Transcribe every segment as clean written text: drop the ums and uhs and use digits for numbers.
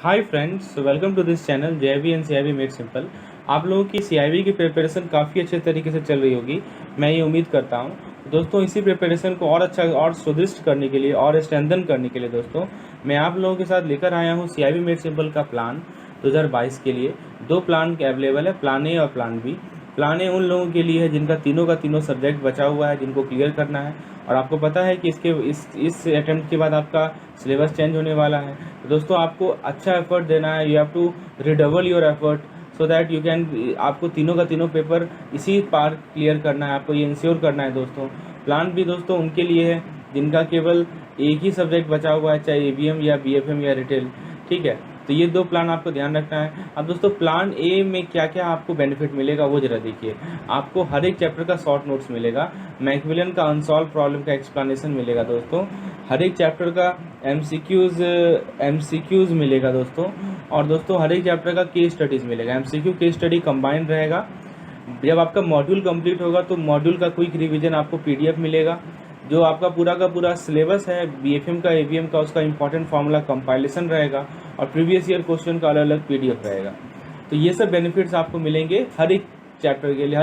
Hi friends, welcome to this channel JAIIB and CAIIB made simple. आप लोगों की CIB की प्रिपरेशन काफ़ी अच्छे तरीके से चल रही होगी, मैं ये उम्मीद करता हूँ। दोस्तों, इसी प्रिपरेशन को और अच्छा और सुदृढ़ करने के लिए और स्ट्रेंथन करने के लिए दोस्तों मैं आप लोगों के साथ लेकर आया हूँ सीआईबी मेड सिंपल का प्लान 2022 के लिए। दो प्लान अवेलेबल है, प्लान ए और प्लान बी। प्लान ए उन लोगों के लिए है जिनका तीनों का तीनों सब्जेक्ट बचा हुआ है, जिनको क्लियर करना है। और आपको पता है कि इस अटेम्प्ट के बाद आपका सिलेबस चेंज होने वाला है। तो दोस्तों, आपको अच्छा एफर्ट देना है। You have to redouble your effort so that you can, आपको तीनों का तीनों पेपर इसी पार क्लियर करना है। आपको ये इंश्योर करना है दोस्तों। प्लान भी दोस्तों उनके लिए है जिनका केवल एक ही सब्जेक्ट बचा हुआ है, चाहे एबीएम या बीएफएम या रिटेल। ठीक है, तो ये दो प्लान आपको ध्यान रखना है। अब दोस्तों, प्लान ए में क्या क्या आपको बेनिफिट मिलेगा वो जरा देखिए। आपको हर एक चैप्टर का शॉर्ट नोट्स मिलेगा, मैकमिलन का अनसॉल्व प्रॉब्लम का एक्सप्लेनेशन मिलेगा दोस्तों, हर एक चैप्टर का एमसीक्यूज़ मिलेगा दोस्तों, और दोस्तों हर एक चैप्टर का केस स्टडीज़ मिलेगा। एमसीक्यू केस स्टडी कंबाइंड रहेगा। जब आपका मॉड्यूल कंप्लीट होगा तो मॉड्यूल का क्विक रिवीजन आपको पीडीएफ मिलेगा। जो आपका पूरा का पूरा सिलेबस है बीएफएम का एबीएम का, उसका इंपॉर्टेंट फार्मूला कंपाइलेशन रहेगा, और प्रीवियस ईयर क्वेश्चन का अलग अलग पीडीएफ रहेगा। तो ये सब बेनिफिट्स आपको मिलेंगे हर एक चैप्टर के लिए,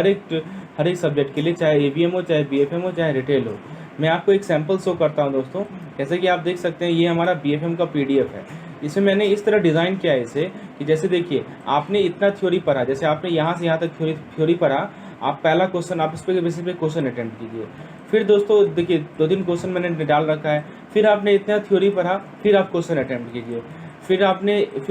हर एक सब्जेक्ट के लिए, चाहे एबीएम हो, चाहे बीएफएम हो, चाहे रिटेल हो। मैं आपको एक सैम्पल शो करता हूं दोस्तों। जैसे कि आप देख सकते हैं, ये हमारा बीएफएम का पीडीएफ है। इसमें मैंने इस तरह डिज़ाइन किया है इसे कि जैसे देखिए, आपने इतना थ्योरी पढ़ा, जैसे आपने यहाँ से यहाँ तक थ्योरी पढ़ा, आप पहला क्वेश्चन आप इस पे बेसिस पे क्वेश्चन अटेम्प्ट कीजिए। फिर दोस्तों देखिए, 2-3 क्वेश्चन मैंने डाल रखा है। फिर आपने इतना थ्योरी पढ़ा, फिर आप क्वेश्चन अटेम्प्ट कीजिए। फिर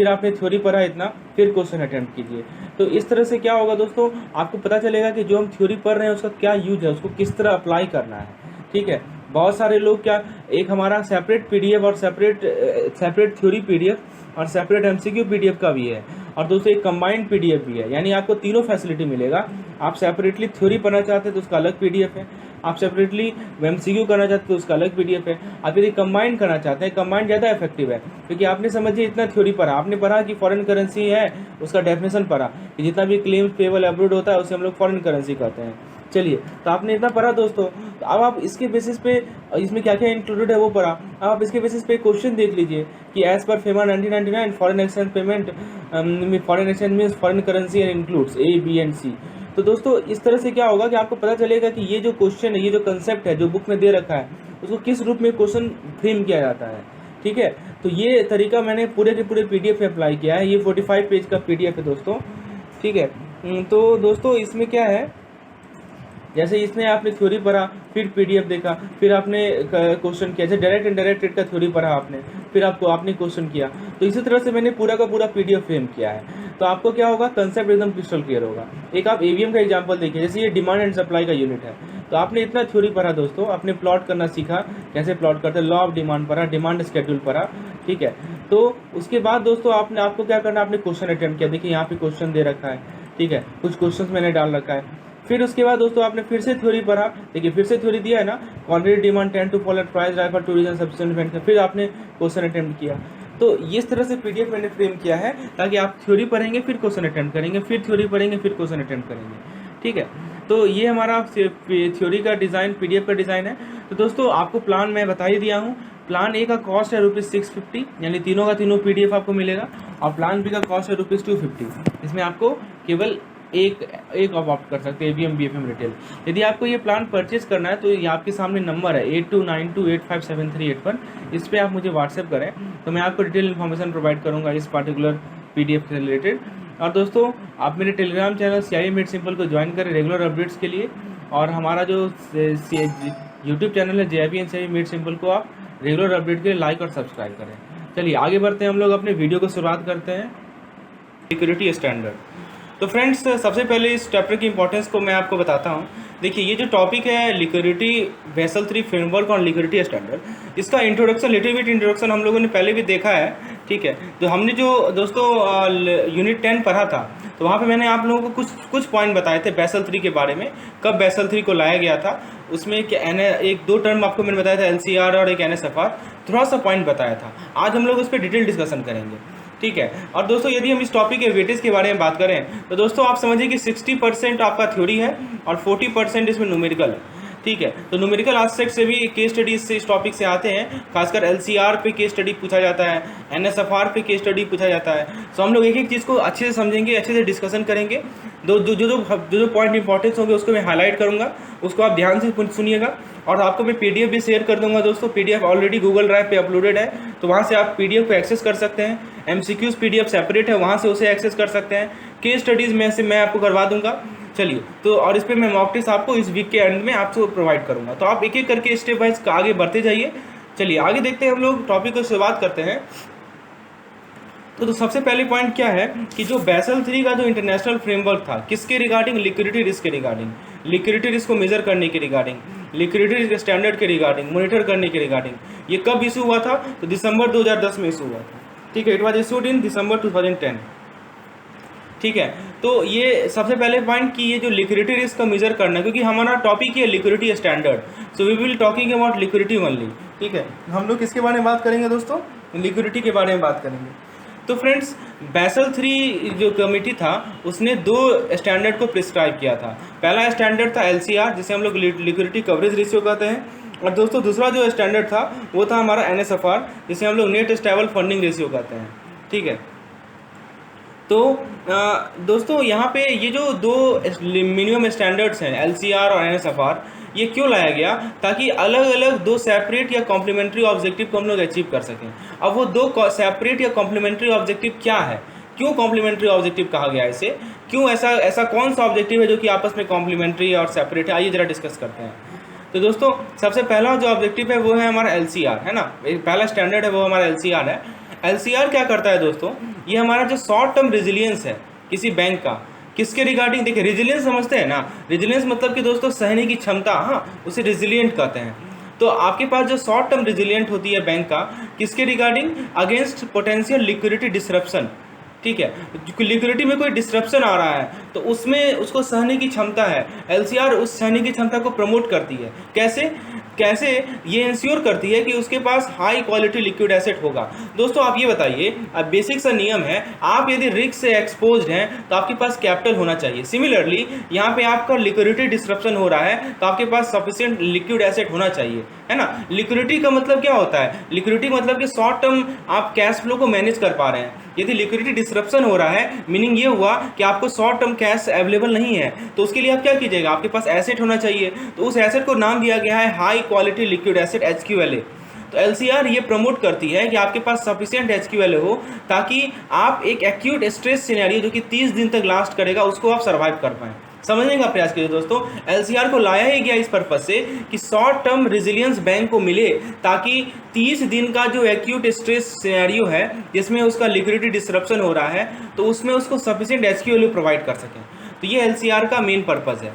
आपने थ्योरी पढ़ा इतना, फिर क्वेश्चन अटेम्प्ट कीजिए। तो इस तरह से क्या होगा दोस्तों, आपको पता चलेगा कि जो हम थ्योरी पढ़ रहे हैं उसका क्या यूज है, उसको किस तरह अप्लाई करना है। ठीक है, बहुत सारे लोग क्या, एक हमारा सेपरेट पीडीएफ और सेपरेट थ्योरी पीडीएफ और सेपरेट एमसीक्यू पीडीएफ का भी है, और दोस्तों एक कंबाइंड पीडीएफ भी है। यानी आपको तीनों फैसिलिटी मिलेगा। आप सेपरेटली थ्योरी पढ़ना चाहते हैं तो उसका अलग पीडीएफ है, आप सेपरेटली एमसीक्यू करना चाहते हैं तो उसका अलग पीडीएफ है। आप यदि कंबाइन करना चाहते हैं, कंबाइन ज़्यादा इफेक्टिव है, क्योंकि आपने समझिए इतना थ्योरी पढ़ा, आपने पढ़ा कि फॉरेन करेंसी है, उसका डेफिनेशन पढ़ा कि जितना भी क्लेम्स पेबल अब्रूड होता है उसे हम लोग फॉरेन करेंसी कहते हैं। चलिए, तो आपने इतना पढ़ा दोस्तों, तो अब आप इसके बेसिस पे, इसमें क्या क्या इंक्लूडेड है वो पढ़ा। अब आप इसके बेसिस पे क्वेश्चन देख लीजिए कि as per FEMA 1999 foreign exchange payment, foreign exchange means foreign currency and includes A B and C. तो दोस्तों इस तरह से क्या होगा कि आपको पता चलेगा कि ये जो क्वेश्चन है, ये जो कंसेप्ट है जो बुक में दे रखा है, उसको किस रूप में क्वेश्चन फ्रेम किया जाता है। ठीक है, तो ये तरीका मैंने पूरे के पूरे पीडीएफ में अप्लाई किया है। ये 45 पेज का पीडीएफ है दोस्तों। ठीक है, तो दोस्तों इसमें क्या है, जैसे इसमें आपने थ्योरी पढ़ा, फिर पीडीएफ देखा, फिर आपने क्वेश्चन किया, जैसे डायरेक्ट इनडायरेक्ट रेट का थ्योरी पढ़ा आपने, फिर आपने क्वेश्चन किया। तो इसी तरह से मैंने पूरा का पूरा पीडीएफ फ्रेम किया है। तो आपको क्या होगा, कंसेप्ट एकदम क्रिस्टल क्लियर होगा। एक आप एवीएम का एग्जांपल देखिए, जैसे ये डिमांड एंड सप्लाई का यूनिट है। तो आपने इतना थ्योरी पढ़ा दोस्तों, आपने प्लॉट करना सीखा, कैसे प्लॉट करते हैं, लॉ ऑफ डिमांड पढ़ा, डिमांड शेड्यूल पढ़ा। ठीक है, तो उसके बाद दोस्तों आपको क्या करना, आपने क्वेश्चन अटेम्प्ट किया। देखिए यहाँ पे क्वेश्चन दे रखा है। ठीक है, कुछ क्वेश्चन मैंने डाल रखा है। फिर उसके बाद दोस्तों आपने फिर से थ्योरी पढ़ा। देखिए फिर से थ्योरी दिया है ना, quantity demand tend to fall at price rise for two reason subsequent. फिर आपने क्वेश्चन अटेम्प्ट किया। तो इस तरह से पीडीएफ मैंने फ्रेम किया है, ताकि आप थ्योरी पढ़ेंगे, फिर क्वेश्चन अटेम्प्ट करेंगे, फिर थ्योरी पढ़ेंगे, फिर क्वेश्चन अटेम्प्ट करेंगे। ठीक है, तो ये हमारा थ्योरी का डिज़ाइन, पीडीएफ का डिज़ाइन है। तो दोस्तों आपको प्लान मैं बता ही दिया हूँ। प्लान ए का कॉस्ट है ₹650, यानी तीनों का तीनों पीडीएफ आपको मिलेगा। और प्लान बी का कॉस्ट है ₹250। इसमें आपको केवल एक आप ऑप्ट कर सकते हैं, एबीएम बीएफएम रिटेल। यदि आपको ये प्लान परचेज करना है तो ये आपके सामने नंबर है 8292857381। इस पर आप मुझे व्हाट्सएप करें तो मैं आपको डिटेल इन्फॉर्मेशन प्रोवाइड करूँगा इस पार्टिकुलर पीडीएफ से रिलेटेड। और दोस्तों आप मेरे Telegram channel CIB made simple को ज्वाइन करें रेगुलर अपडेट्स के लिए। और हमारा जो यूट्यूब चैनल है JIB and CAIIB made simple को आप रेगुलर अपडेट के लिए लाइक और सब्सक्राइब करें। चलिए आगे बढ़ते हैं, हम लोग अपने वीडियो को शुरुआत करते हैं। Security standard. तो फ्रेंड्स, सबसे पहले इस चैप्टर की इंपॉर्टेंस को मैं आपको बताता हूँ। देखिए ये जो टॉपिक है लिक्विडिटी बेसल 3 फ्रेमवर्क और लिक्विडिटी स्टैंडर्ड, इसका इंट्रोडक्शन, लिटिल बिट इंट्रोडक्शन हम लोगों ने पहले भी देखा है। ठीक है, तो हमने जो दोस्तों यूनिट 10 पढ़ा था, तो वहाँ पे मैंने आप लोगों को कुछ पॉइंट बताए थे बेसल 3 के बारे में, कब बेसल 3 को लाया गया था। उसमें एक दो टर्म आपको मैंने बताया था, एलसीआर और एक एनएसएफआर, थोड़ा सा पॉइंट बताया था। आज हम लोग उस पर डिटेल डिस्कशन करेंगे। ठीक है, और दोस्तों यदि हम इस टॉपिक के वेटेज के बारे में बात करें तो दोस्तों आप समझिए कि 60% आपका थ्योरी है और 40% इसमें न्यूमेरिकल है। ठीक है। तो न्यूमेरिकल एस्पेक्ट से भी केस स्टडी इस टॉपिक से आते हैं, खासकर LCR पे केस स्टडी पूछा जाता है, NSFR पे केस स्टडी पूछा जाता है। तो हम लोग एक एक चीज़ को अच्छे से समझेंगे, अच्छे से डिस्कशन करेंगे। जो पॉइंट इंपॉर्टेंस होंगे उसको मैं हाईलाइट करूँगा, उसको आप ध्यान से सुनिएगा। और आपको मैं PDF भी शेयर कर दूंगा दोस्तों। PDF ऑलरेडी गूगल ड्राइव पे अपलोडेड है, तो वहाँ से आप PDF को एक्सेस कर सकते हैं। MCQs PDF सेपरेट है, वहाँ से उसे एक्सेस कर सकते हैं। केस स्टडीज़ में से मैं आपको करवा दूंगा। चलिए, तो और इस पर मैं मॉक टेस्ट आपको इस वीक के एंड में आपको प्रोवाइड करूँगा। तो आप एक एक करके स्टेप वाइज आगे बढ़ते जाइए। चलिए आगे देखते हैं, हम लोग टॉपिक को शुरुआत करते हैं। तो सबसे पहले पॉइंट क्या है कि जो बेसल 3 का जो इंटरनेशनल फ्रेमवर्क था, किसके रिगार्डिंग? लिक्विडिटी रिस्क के रिगार्डिंग, लिक्विडिटी रिस्क को मेजर करने के रिगार्डिंग, लिक्विडिटी रिस्क स्टैंडर्ड के रिगार्डिंग, मॉनिटर करने के रिगार्डिंग। ये कब इशू हुआ था? तो दिसंबर 2010 में इशू हुआ था। ठीक है, इट वॉज इशूड इन दिसंबर 2010। ठीक है, तो ये सबसे पहले पॉइंट कि ये जो लिक्विडिटी रिस्क का मेजर करना, क्योंकि हमारा टॉपिक ही है liquidity standard, so we will talking about liquidity only. ठीक है, हम लोग किसके बारे में बात करेंगे दोस्तों? लिक्विडिटी के बारे में बात करेंगे। तो फ्रेंड्स, बेसल 3 जो कमेटी था उसने 2 स्टैंडर्ड को प्रिस्क्राइब किया था। पहला स्टैंडर्ड था LCR, जिसे हम लोग लिक्विडिटी कवरेज रेशियो कहते हैं। और दोस्तों दूसरा जो स्टैंडर्ड था वो था हमारा NSFR, जिसे हम लोग नेट स्टेबल फंडिंग रेशियो कहते हैं। ठीक है, तो दोस्तों यहाँ पे ये जो 2 मिनिमम स्टैंडर्ड्स हैं LCR और NSFR, ये क्यों लाया गया? ताकि अलग अलग 2 सेपरेट या कॉम्प्लीमेंट्री ऑब्जेक्टिव को हम लोग अचीव कर सकें। अब वो 2 सेपरेट या कॉम्प्लीमेंट्री ऑब्जेक्टिव क्या है? क्यों कॉम्प्लीमेंट्री ऑब्जेक्टिव कहा गया इसे? क्यों ऐसा कौन सा ऑब्जेक्टिव है जो कि आपस में कॉम्प्लीमेंट्री और सेपरेट है? आइए जरा डिस्कस करते हैं। तो दोस्तों सबसे पहला जो ऑब्जेक्टिव है वो है हमारा LCR, है ना। पहला स्टैंडर्ड है वो हमारा LCR है। LCR क्या करता है दोस्तों? ये हमारा जो शॉर्ट टर्म रेजिलियंस है किसी बैंक का, किसके रिगार्डिंग? देखिए, रेजिलियंस समझते हैं ना। रेजिलियंस मतलब कि दोस्तों सहने की क्षमता, हाँ, उसे रेजिलियंट कहते हैं। तो आपके पास जो शॉर्ट टर्म रेजिलियंट होती है बैंक का, किसके regarding? Against potential liquidity disruption. ठीक है, लिक्विडिटी में कोई डिस्ट्रप्शन आ रहा है तो उसमें उसको सहने की क्षमता है। LCR उस सहने की क्षमता को प्रमोट करती है। कैसे ये इंश्योर करती है कि उसके पास हाई क्वालिटी लिक्विड एसेट होगा। दोस्तों आप ये बताइए, अब बेसिक सा नियम है, आप यदि रिस्क से एक्सपोज्ड हैं तो आपके पास कैपिटल होना चाहिए। सिमिलरली यहाँ पे आपका लिक्विडिटी डिस्ट्रप्शन हो रहा है तो आपके पास सफिशिएंट लिक्विड एसेट होना चाहिए, है ना। लिक्विडिटी का मतलब क्या होता है? लिक्विडिटी मतलब कि शॉर्ट टर्म आप कैश फ्लो को मैनेज कर पा रहे हैं। यदि लिक्विडिटी डिस्ट्रप्शन हो रहा है, मीनिंग ये हुआ कि आपको शॉर्ट टर्म कैश अवेलेबल नहीं है, तो उसके लिए आप क्या कीजिएगा? आपके पास एसेट होना चाहिए। तो उस एसेट को नाम दिया गया है high quality liquid asset, HQLA। तो LCR ये प्रमोट करती है कि आपके पास सफिशिएंट HQLA हो, ताकि आप एक एक्यूट स्ट्रेस सिनेरियो जो कि 30 दिन तक लास्ट करेगा उसको आप सर्वाइव कर पाएँ। समझने का प्रयास कीजिए दोस्तों। LCR को लाया ही गया इस पर्पज से कि शॉर्ट टर्म रेजिलियंस बैंक को मिले, ताकि 30 दिन का जो एक्यूट स्ट्रेस सिनेरियो है जिसमें उसका लिक्विडिटी डिसरप्शन हो रहा है, तो उसमें उसको सफिशिएंट HQLA प्रोवाइड कर सकें। तो ये LCR का मेन पर्पज़ है।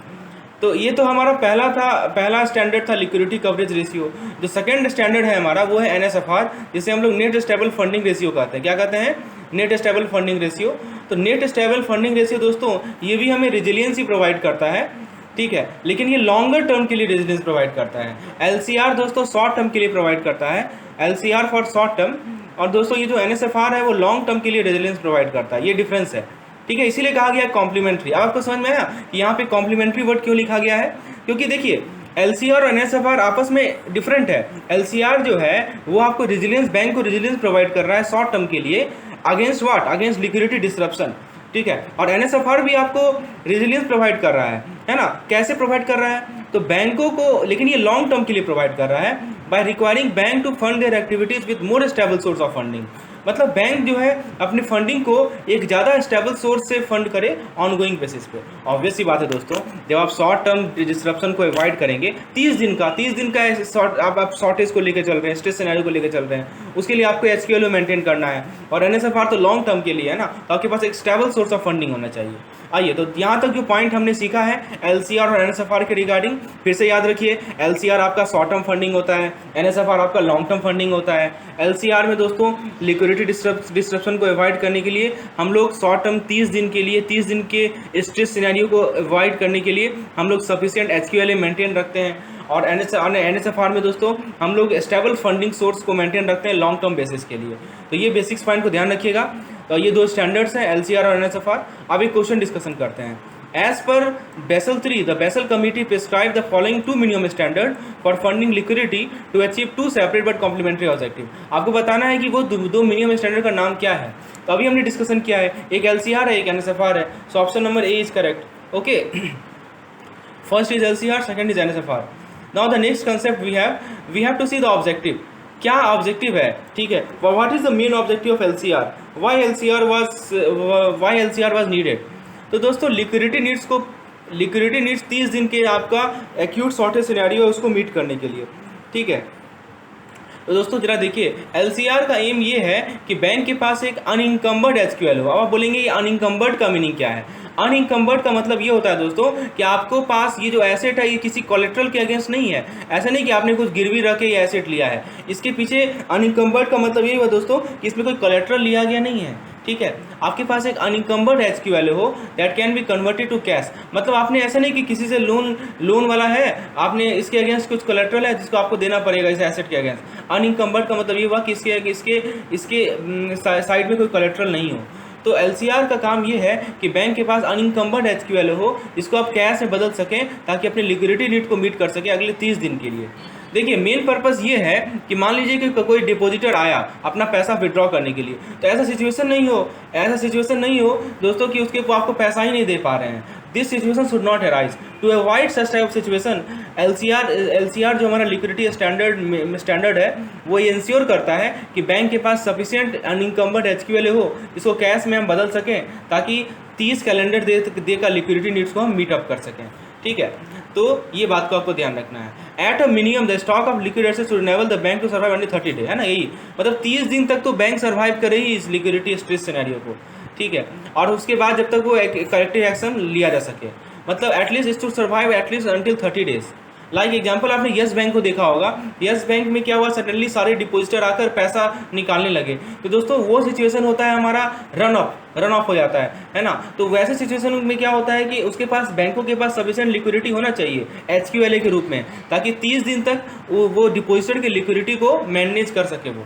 तो ये तो हमारा पहला स्टैंडर्ड था लिक्विडिटी कवरेज रेशियो। जो सेकंड स्टैंडर्ड है हमारा वो है NSFR, जिसे हम लोग नेट स्टेबल फंडिंग रेशियो कहते हैं। क्या कहते हैं? Net stable funding ratio. तो नेट स्टेबल फंडिंग रेशियो दोस्तों ये भी हमें रेजिलियंस ही प्रोवाइड करता है। ठीक है, लेकिन ये लॉन्गर टर्म के लिए रेजिलियंस प्रोवाइड करता है। LCR दोस्तों शॉर्ट टर्म के लिए प्रोवाइड करता है, LCR फॉर शॉर्ट टर्म। और दोस्तों ये जो NSFR है वो लॉन्ग टर्म के लिए रेजिलियंस प्रोवाइड करता है। ये डिफरेंस है। ठीक है, इसीलिए कहा गया कॉम्प्लीमेंट्री। अब आपको समझ में आया कि यहाँ पे कॉम्प्लीमेंट्री वर्ड क्यों लिखा गया है? क्योंकि देखिए LCR और NSFR आपस में डिफरेंट है। LCR जो है वो आपको रेजिलियंस, बैंक को रेजिलियंस प्रोवाइड कर रहा है शॉर्ट टर्म के लिए, against what? Against liquidity disruption. ठीक है, और NSFR भी आपको रेजिलियंस प्रोवाइड कर रहा है ना। कैसे प्रोवाइड कर रहा है? तो बैंकों को, लेकिन ये लॉन्ग टर्म के लिए प्रोवाइड कर रहा है, by requiring bank to fund their activities with more stable source of funding. मतलब बैंक जो है अपनी फंडिंग को एक ज़्यादा स्टेबल सोर्स से फंड करे ऑनगोइंग बेसिस पे। ऑब्वियस सी बात है दोस्तों, जब आप शॉर्ट टर्म डिस्ट्रप्शन को अवॉइड करेंगे, 30 दिन का आप शॉर्टेज को लेकर चल रहे हैं, स्ट्रेस सिनेरियो को लेकर चल रहे हैं, उसके लिए आपको HQLA मेंटेन करना है। और NSFR तो लॉन्ग टर्म के लिए है ना, तो आपके पास एक स्टेबल सोर्स ऑफ फंडिंग होना चाहिए। आइए, तो यहाँ तक जो पॉइंट हमने सीखा है LCR और NSFR के रिगार्डिंग, फिर से याद रखिए। LCR आपका शॉर्ट टर्म फंडिंग होता है, NSFR आपका लॉन्ग टर्म फंडिंग होता है। LCR में दोस्तों लिक्विडिटी डिस्ट्रप्शन को अवॉइड करने के लिए हम लोग शॉर्ट टर्म 30 दिन के लिए, 30 दिन के स्ट्रेस सिनेरियो को अवॉइड करने के लिए हम लोग सफिशिएंट HQLA मेंटेन रखते हैं। और NSFR में दोस्तों हम लोग स्टेबल फंडिंग सोर्स को मेंटेन रखते हैं लॉन्ग टर्म बेसिस के लिए। तो ये बेसिक्स पॉइंट को ध्यान रखिएगा। तो ये 2 स्टैंडर्ड्स हैं LCR और NSFR। अब एक क्वेश्चन डिस्कशन करते हैं। As per Basel III, the Basel Committee prescribed the following two minimum standard for funding liquidity to achieve two separate but complementary objective. आपको बताना है कि वो दो मिनिमम स्टैंडर्ड का नाम क्या है। तो अभी हमने डिस्कशन किया है, एक LCR है, एक NSFR है। So option number A is correct. Okay, first is LCR, second is NSFR। Now the next concept we have to see the objective. क्या ऑब्जेक्टिव है, ठीक है। What is the main objective of LCR, why LCR was needed. तो दोस्तों liquidity needs 30 दिन के आपका acute shortage scenario है उसको मीट करने के लिए, ठीक है। तो दोस्तों जरा देखिए, LCR का एम ये है कि बैंक के पास एक अनइंकम्बर्ड SQL हो। अब आप बोलेंगे ये अनइंकम्बर्ड का मीनिंग क्या है। अनइंकम्बर्ड का मतलब ये होता है दोस्तों कि आपको पास ये जो एसेट है ये किसी कोलेट्रल के अगेंस्ट नहीं है। ऐसा नहीं कि आपने कुछ गिरवी रख के ये एसेट लिया है। इसके पीछे अनइंकम्बर्ड का मतलब ये हुआ दोस्तों कि इसमें कोई कोलेट्रल लिया गया नहीं है, ठीक है। आपके पास एक अनइंकम्बर्ड SQL हो that can be converted to cash. मतलब आपने ऐसा नहीं कि किसी से लोन वाला है, आपने इसके अगेंस्ट कुछ कोलेट्रल है जिसको आपको देना पड़ेगा इस एसेट के अगेंस्ट। अनइंकम्बर्ड का मतलब ये हुआ कि इसके साइड में कोई कोलेट्रल नहीं हो। तो LCR का काम ये है कि बैंक के पास अनइंकम्बर्ड SQL हो जिसको आप कैश में बदल सकें ताकि अपनी लिक्विडिटी नीड को मीट कर सकें अगले 30 दिन के लिए। देखिए मेन पर्पस ये है कि मान लीजिए कि कोई डिपॉजिटर आया अपना पैसा विड्रॉ करने के लिए, तो ऐसा सिचुएशन नहीं हो दोस्तों कि उसके आपको पैसा ही नहीं दे पा रहे हैं। This situation should not arise. To avoid such type of situation LCR जो हमारा लिक्विडिटी स्टैंडर्ड है वो ये इंश्योर करता है कि बैंक के पास सफिशिएंट अनइंकम्बर्ड SQL हो जिसको कैश में हम बदल सकें ताकि 30 कैलेंडर डे का लिक्विडिटी नीड्स को हम मीट अप कर सकें, ठीक है। तो ये बात को आपको ध्यान रखना है। At a minimum the stock of liquid assets to enable the bank to survive only 30 day, है ना। यही मतलब 30 दिन तक तो बैंक सर्वाइव करेगी इस लिक्विडिटी स्ट्रेस सिनेरियो को, ठीक है। और उसके बाद जब तक वो करेक्टिव एक्शन लिया जा सके, मतलब एटलीस्ट इस to survive at least until 30 days. Like example आपने येस बैंक को देखा होगा। येस बैंक में क्या हुआ, सडनली सारे डिपॉजिटर आकर पैसा निकालने लगे। तो दोस्तों वो सिचुएशन होता है हमारा रन ऑफ हो जाता है ना। तो वैसे सिचुएशन में क्या होता है कि उसके पास बैंकों के पास सफिशिएंट लिक्विडिटी होना चाहिए HQLA के रूप में ताकि 30 दिन तक वो डिपॉजिटर की लिक्विडिटी को मैनेज कर सके वो,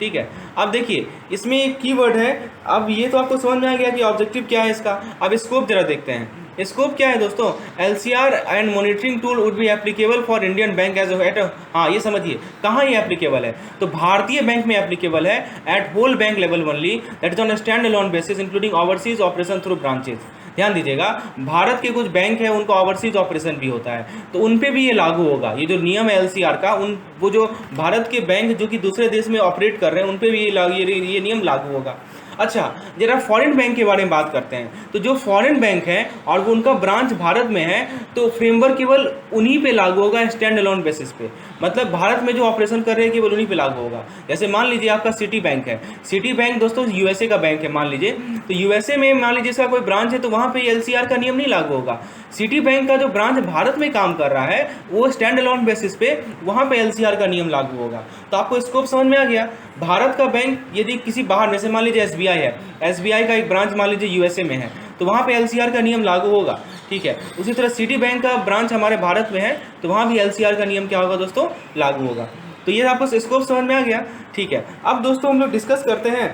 ठीक है। अब देखिए इसमें एक कीवर्ड है। अब ये तो आपको समझ में आ गया कि ऑब्जेक्टिव क्या है इसका। अब स्कोप जरा देखते हैं। स्कोप क्या है दोस्तों, LCR and monitoring tool would be applicable for Indian bank as at. हाँ ये समझिए कहाँ ये एप्लीकेबल है, तो भारतीय बैंक में एप्लीकेबल है at whole bank level only, that is on stand alone basis including overseas operation through branches. ध्यान दीजिएगा, भारत के कुछ बैंक है उनको ओवरसीज ऑपरेशन भी होता है तो उन पे भी ये लागू होगा। ये जो नियम है LCR का, वो जो भारत के बैंक जो कि दूसरे देश में ऑपरेट कर रहे हैं उन पे भी ये नियम लागू होगा। अच्छा जरा फॉरेन बैंक के बारे में बात करते हैं। तो जो फॉरेन बैंक है और वो उनका ब्रांच भारत में है तो फ्रेमवर्क केवल उन्हीं पे लागू होगा स्टैंड अलोन बेसिस पे। मतलब भारत में जो ऑपरेशन कर रहे हैं केवल उन्हीं पे लागू होगा। जैसे मान लीजिए आपका सिटी बैंक है। सिटी बैंक दोस्तों USA का बैंक है मान लीजिए, तो USA में मान लीजिए इसका कोई ब्रांच है तो वहाँ पे LCR का नियम नहीं लागू होगा। सिटी बैंक का जो ब्रांच भारत में काम कर रहा है वो स्टैंड अलोन बेसिस पे वहाँ पे LCR का नियम लागू होगा। तो आपको स्कोप समझ में आ गया। भारत का बैंक यदि किसी बाहर, जैसे मान लीजिए SBI है, SBI का एक ब्रांच मान लीजिए USA में है तो वहाँ पे LCR का नियम लागू होगा, ठीक है। उसी तरह सिटी बैंक का ब्रांच हमारे भारत में है तो वहाँ भी LCR का नियम क्या होगा दोस्तों, लागू होगा। तो ये आपको स्कोप समझ में आ गया, ठीक है। अब दोस्तों हम लोग डिस्कस करते हैं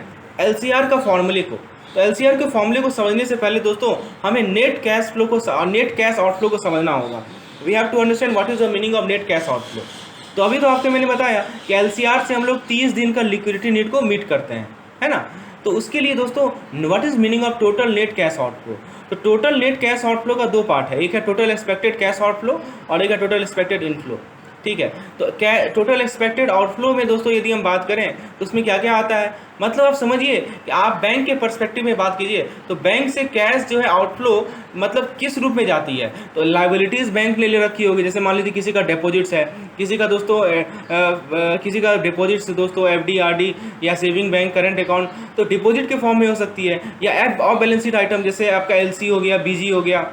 LCR का फॉर्मूले को। तो LCR के फॉर्मूले को समझने से पहले दोस्तों हमें नेट कैश आउटफ्लो को समझना होगा। We have to understand what is the meaning of net cash outflow. तो अभी तो आपको मैंने बताया कि LCR से हम लोग 30 दिन का लिक्विडिटी नीड को मीट करते हैं, है ना। तो उसके लिए दोस्तों what is meaning of total net cash outflow. तो टोटल नेट कैश आउटफ्लो का दो पार्ट है, एक है टोटल एक्सपेक्टेड कैश आउटफ्लो और एक है टोटल एक्सपेक्टेड इनफ्लो, ठीक है। तो टोटल एक्सपेक्टेड आउटफ्लो में दोस्तों यदि हम बात करें तो उसमें क्या क्या आता है, मतलब आप समझिए कि आप बैंक के पर्सपेक्टिव में बात कीजिए तो बैंक से कैश जो है आउटफ्लो मतलब किस रूप में जाती है। तो लाइबिलिटीज़ बैंक ने ले रखी होगी, जैसे मान लीजिए किसी का डिपॉजिट्स है, किसी का दोस्तों किसी का डिपॉजिट्स दोस्तों FD RD या सेविंग बैंक करंट अकाउंट, तो डिपॉजिट के फॉर्म में हो सकती है, या ऑफ बैलेंस शीट आइटम जैसे आपका LC हो गया, BG हो गया,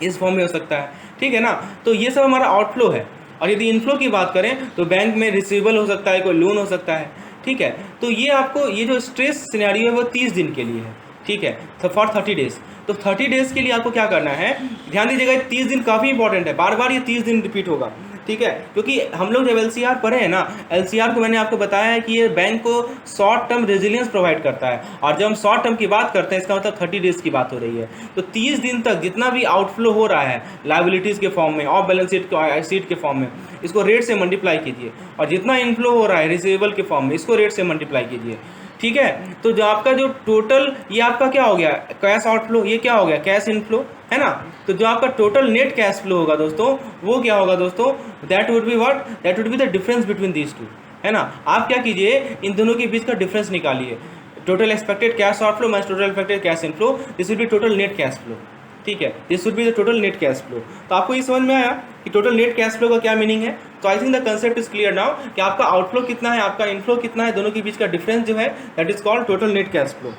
इस फॉर्म में हो सकता है, ठीक है ना। तो ये सब हमारा आउटफ्लो है। और यदि इनफ्लो की बात करें तो बैंक में रिसीवेबल हो सकता है, कोई लोन हो सकता है, ठीक है। तो ये आपको ये जो स्ट्रेस सिनेरियो है वो 30 दिन के लिए है, ठीक है, तो फॉर 30 डेज। तो 30 डेज के लिए आपको क्या करना है, ध्यान दीजिएगा 30 दिन काफ़ी इंपॉर्टेंट है, बार बार ये 30 दिन रिपीट होगा। ठीक है, क्योंकि हम लोग जब LCR पढ़े हैं ना, LCR को मैंने आपको बताया है कि ये बैंक को शॉर्ट टर्म रेजिलियंस प्रोवाइड करता है, और जब हम शॉर्ट टर्म की बात करते हैं इसका मतलब 30 डेज की बात हो रही है। तो 30 दिन तक जितना भी आउटफ्लो हो रहा है लाइबिलिटीज़ के फॉर्म में, ऑफ बैलेंस शीट के फॉर्म में, इसको रेट से मल्टीप्लाई कीजिए, और जितना इनफ्लो हो रहा है रिसीवेबल के फॉर्म में, इसको रेट से मल्टीप्लाई कीजिए। ठीक है, तो जो आपका जो टोटल, ये आपका क्या हो गया, कैश आउटफ्लो, ये क्या हो गया, कैश इनफ्लो, है ना। तो जो आपका टोटल नेट कैश फ्लो होगा दोस्तों, वो क्या होगा दोस्तों, that would be what, that would be the difference between these two, है ना। आप क्या कीजिए, इन दोनों के बीच का डिफरेंस निकालिए, total expected cash outflow minus total expected cash inflow, this will B total net cash flow. ठीक है, this would be the total net cash flow. तो आपको ये समझ में आया कि टोटल नेट कैश फ्लो का क्या मीनिंग है। तो I think the concept is clear now कि आपका आउटफ्लो कितना है, आपका इनफ्लो कितना है, दोनों के बीच का डिफरेंस जो है that is called total net cash flow.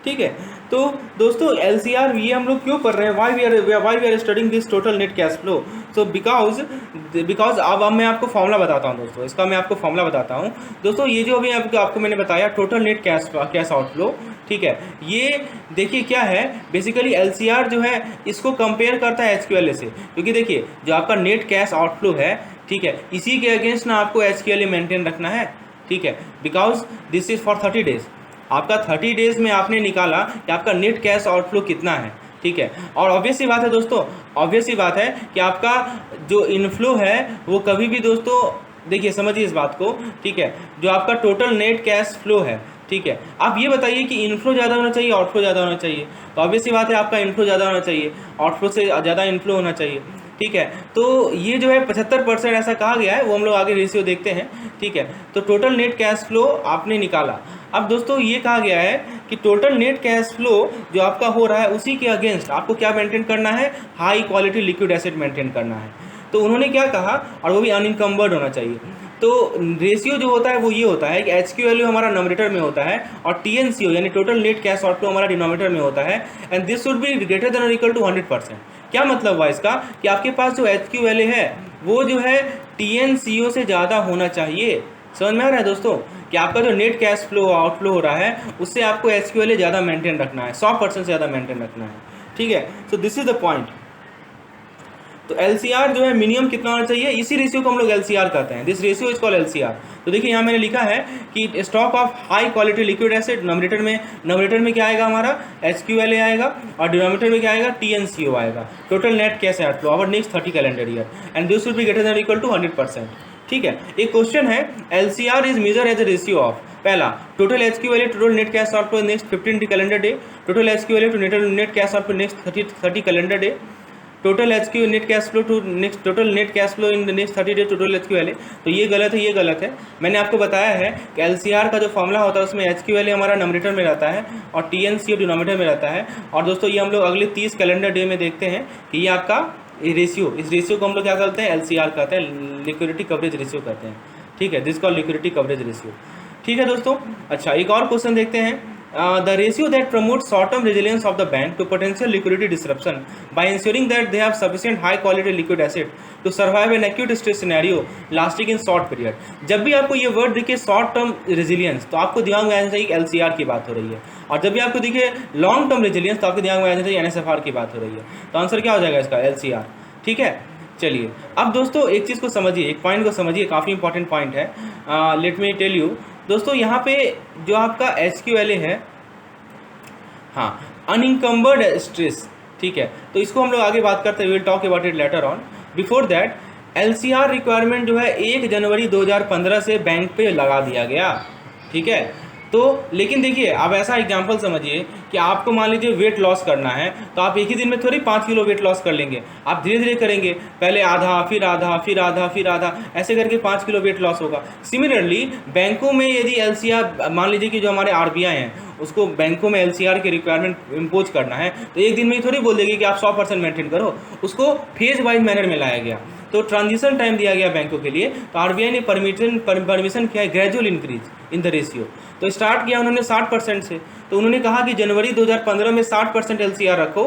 ठीक है, तो दोस्तों LCR ये हम लोग क्यों पढ़ रहे हैं, why we are studying this total net cash flow. So because अब मैं आपको फॉर्मूला बताता हूँ दोस्तों, इसका मैं आपको फॉर्मूला बताता हूँ दोस्तों। ये जो अभी आपको मैंने बताया टोटल नेट कैश आउटफ्लो, ठीक है, ये देखिए क्या है, बेसिकली LCR जो है इसको कंपेयर करता है HQLA से, क्योंकि देखिए जो आपका नेट कैश आउटफ्लो है, ठीक है, इसी के अगेंस्ट ना आपको HQLA मेंटेन रखना है। ठीक है, because this is for 30 days, आपका 30 डेज में आपने निकाला कि आपका नेट कैश आउटफ्लो कितना है। ठीक है, और ऑब्वियस सी बात है दोस्तों, ऑब्वियस सी बात है कि आपका जो इनफ्लो है वो कभी भी दोस्तों, देखिए समझिए इस बात को, ठीक है, जो आपका टोटल नेट कैश फ्लो है, ठीक है, आप ये बताइए कि इनफ्लो ज़्यादा होना चाहिए, आउटफ्लो ज़्यादा होना चाहिए। तो ऑब्वियस सी बात है आपका इनफ्लो ज़्यादा होना चाहिए, आउटफ्लो से ज़्यादा इनफ्लो होना चाहिए। ठीक है, तो ये जो है 75% ऐसा कहा गया है, वो हम लोग आगे रेशियो देखते हैं। ठीक है, तो टोटल नेट कैश फ्लो आपने निकाला। अब दोस्तों ये कहा गया है कि टोटल नेट कैश फ्लो जो आपका हो रहा है उसी के अगेंस्ट आपको क्या मेंटेन करना है, high quality liquid asset maintain करना है। तो उन्होंने क्या कहा, और वो भी अनइनकम्बर्ड होना चाहिए। तो रेशियो जो होता है वो ये होता है कि HQLA हमारा नॉमिनेटर में होता है और TNCO यानी टोटल नेट कैश आउटफ्लो हमारा डिनोमिनेटर में होता है, and this should B greater then और इक्वल टू 100%। क्या मतलब हुआ इसका, कि आपके पास जो HQLA है वो जो है TNCO से ज़्यादा होना चाहिए। समझ में आ रहा है दोस्तों, कि आपका जो नेट कैश फ्लो आउटफ्लो हो रहा है उससे आपको HQLA ज़्यादा मेंटेन रखना है, 100% से ज़्यादा मेंटेन रखना है। ठीक है, so this is the point. तो LCR जो है मिनिमम कितना होना चाहिए, इसी रेशियो को हम लोग LCR कहते हैं, this ratio is called LCR। तो देखिए यहाँ मैंने लिखा है कि stock of high quality liquid acid, nominator में क्या आएगा हमारा, HQLA आएगा, और डिनोमिनेटर में क्या आएगा, TNCO आएगा, total net cash outflow over next 30 calendar year, and this will be greater than equal to 100%। ठीक है, एक क्वेश्चन है, LCR is measure as a ratio of, पहला total HQLA total net cash outflow next 15 calendar day, total HQLA to net cash outflow next 30 calendar day, total HQ net cash flow to next total net cash flow in the next 30 days total HQLA। तो ये गलत है, ये गलत है। मैंने आपको बताया है कि LCR का जो फॉर्मूला होता है उसमें HQLA हमारा नॉमिनेटर में रहता है और TNCO डिनोमिनेटर में रहता है। और दोस्तों ये हम लोग अगले 30 कैलेंडर डे में देखते हैं कि ये आपका रेशियो, इस रेशियो को हम लोग क्या करते हैं, LCR कहते हैं, लिक्विडिटी कवरेज रेशियो कहते हैं। ठीक है, this called liquidity coverage ratio. ठीक है दोस्तों, अच्छा एक और क्वेश्चन देखते हैं। The ratio that promotes short-term resilience of the bank to potential liquidity disruption by ensuring that they have sufficient high-quality liquid asset to survive an acute stress scenario lasting in short period। जब भी आपको ये word दिखे short term resilience तो आपको दिमाग में आना चाहिए कि LCR की बात हो रही है, और जब भी आपको दिखे लॉन्ग टर्म रेजिलियंस तो आपके दिमाग में आना चाहिए NSFR की बात हो रही है। तो आंसर क्या हो जाएगा इसका, LCR। ठीक है, चलिए अब दोस्तों एक चीज़ को समझिए, एक पॉइंट को समझिए, काफ़ी इंपॉर्टेंट पॉइंट है। लेट मी टेल यू दोस्तों, यहाँ पे जो आपका HQLA है, हाँ, अनइनकम्बर्ड स्ट्रेस, ठीक है, तो इसको हम लोग आगे बात करते हैं, will talk about it later on. Before that LCR requirement जो है 1 जनवरी 2015 से बैंक पे लगा दिया गया। ठीक है, तो लेकिन देखिए अब ऐसा एग्जांपल समझिए कि आपको मान लीजिए वेट लॉस करना है, तो आप एक ही दिन में थोड़ी 5 किलो वेट लॉस कर लेंगे, आप धीरे धीरे करेंगे, पहले आधा फिर आधा फिर आधा फिर आधा, ऐसे करके 5 किलो वेट लॉस होगा। सिमिलरली बैंकों में यदि LCR मान लीजिए कि जो हमारे RBI हैं उसको बैंकों में LCR की रिक्वायरमेंट इम्पोज करना है, तो एक दिन में ही थोड़ी बोल देगी कि आप 100% मेंटेन करो, उसको फेज वाइज मैनर में लाया गया। तो ट्रांजिशन टाइम दिया गया बैंकों के लिए, तो RBI ने परमिशन किया है gradual increase in the ratio. तो स्टार्ट किया उन्होंने 60% से, तो उन्होंने कहा कि जनवरी 2015 में 60% LCR रखो,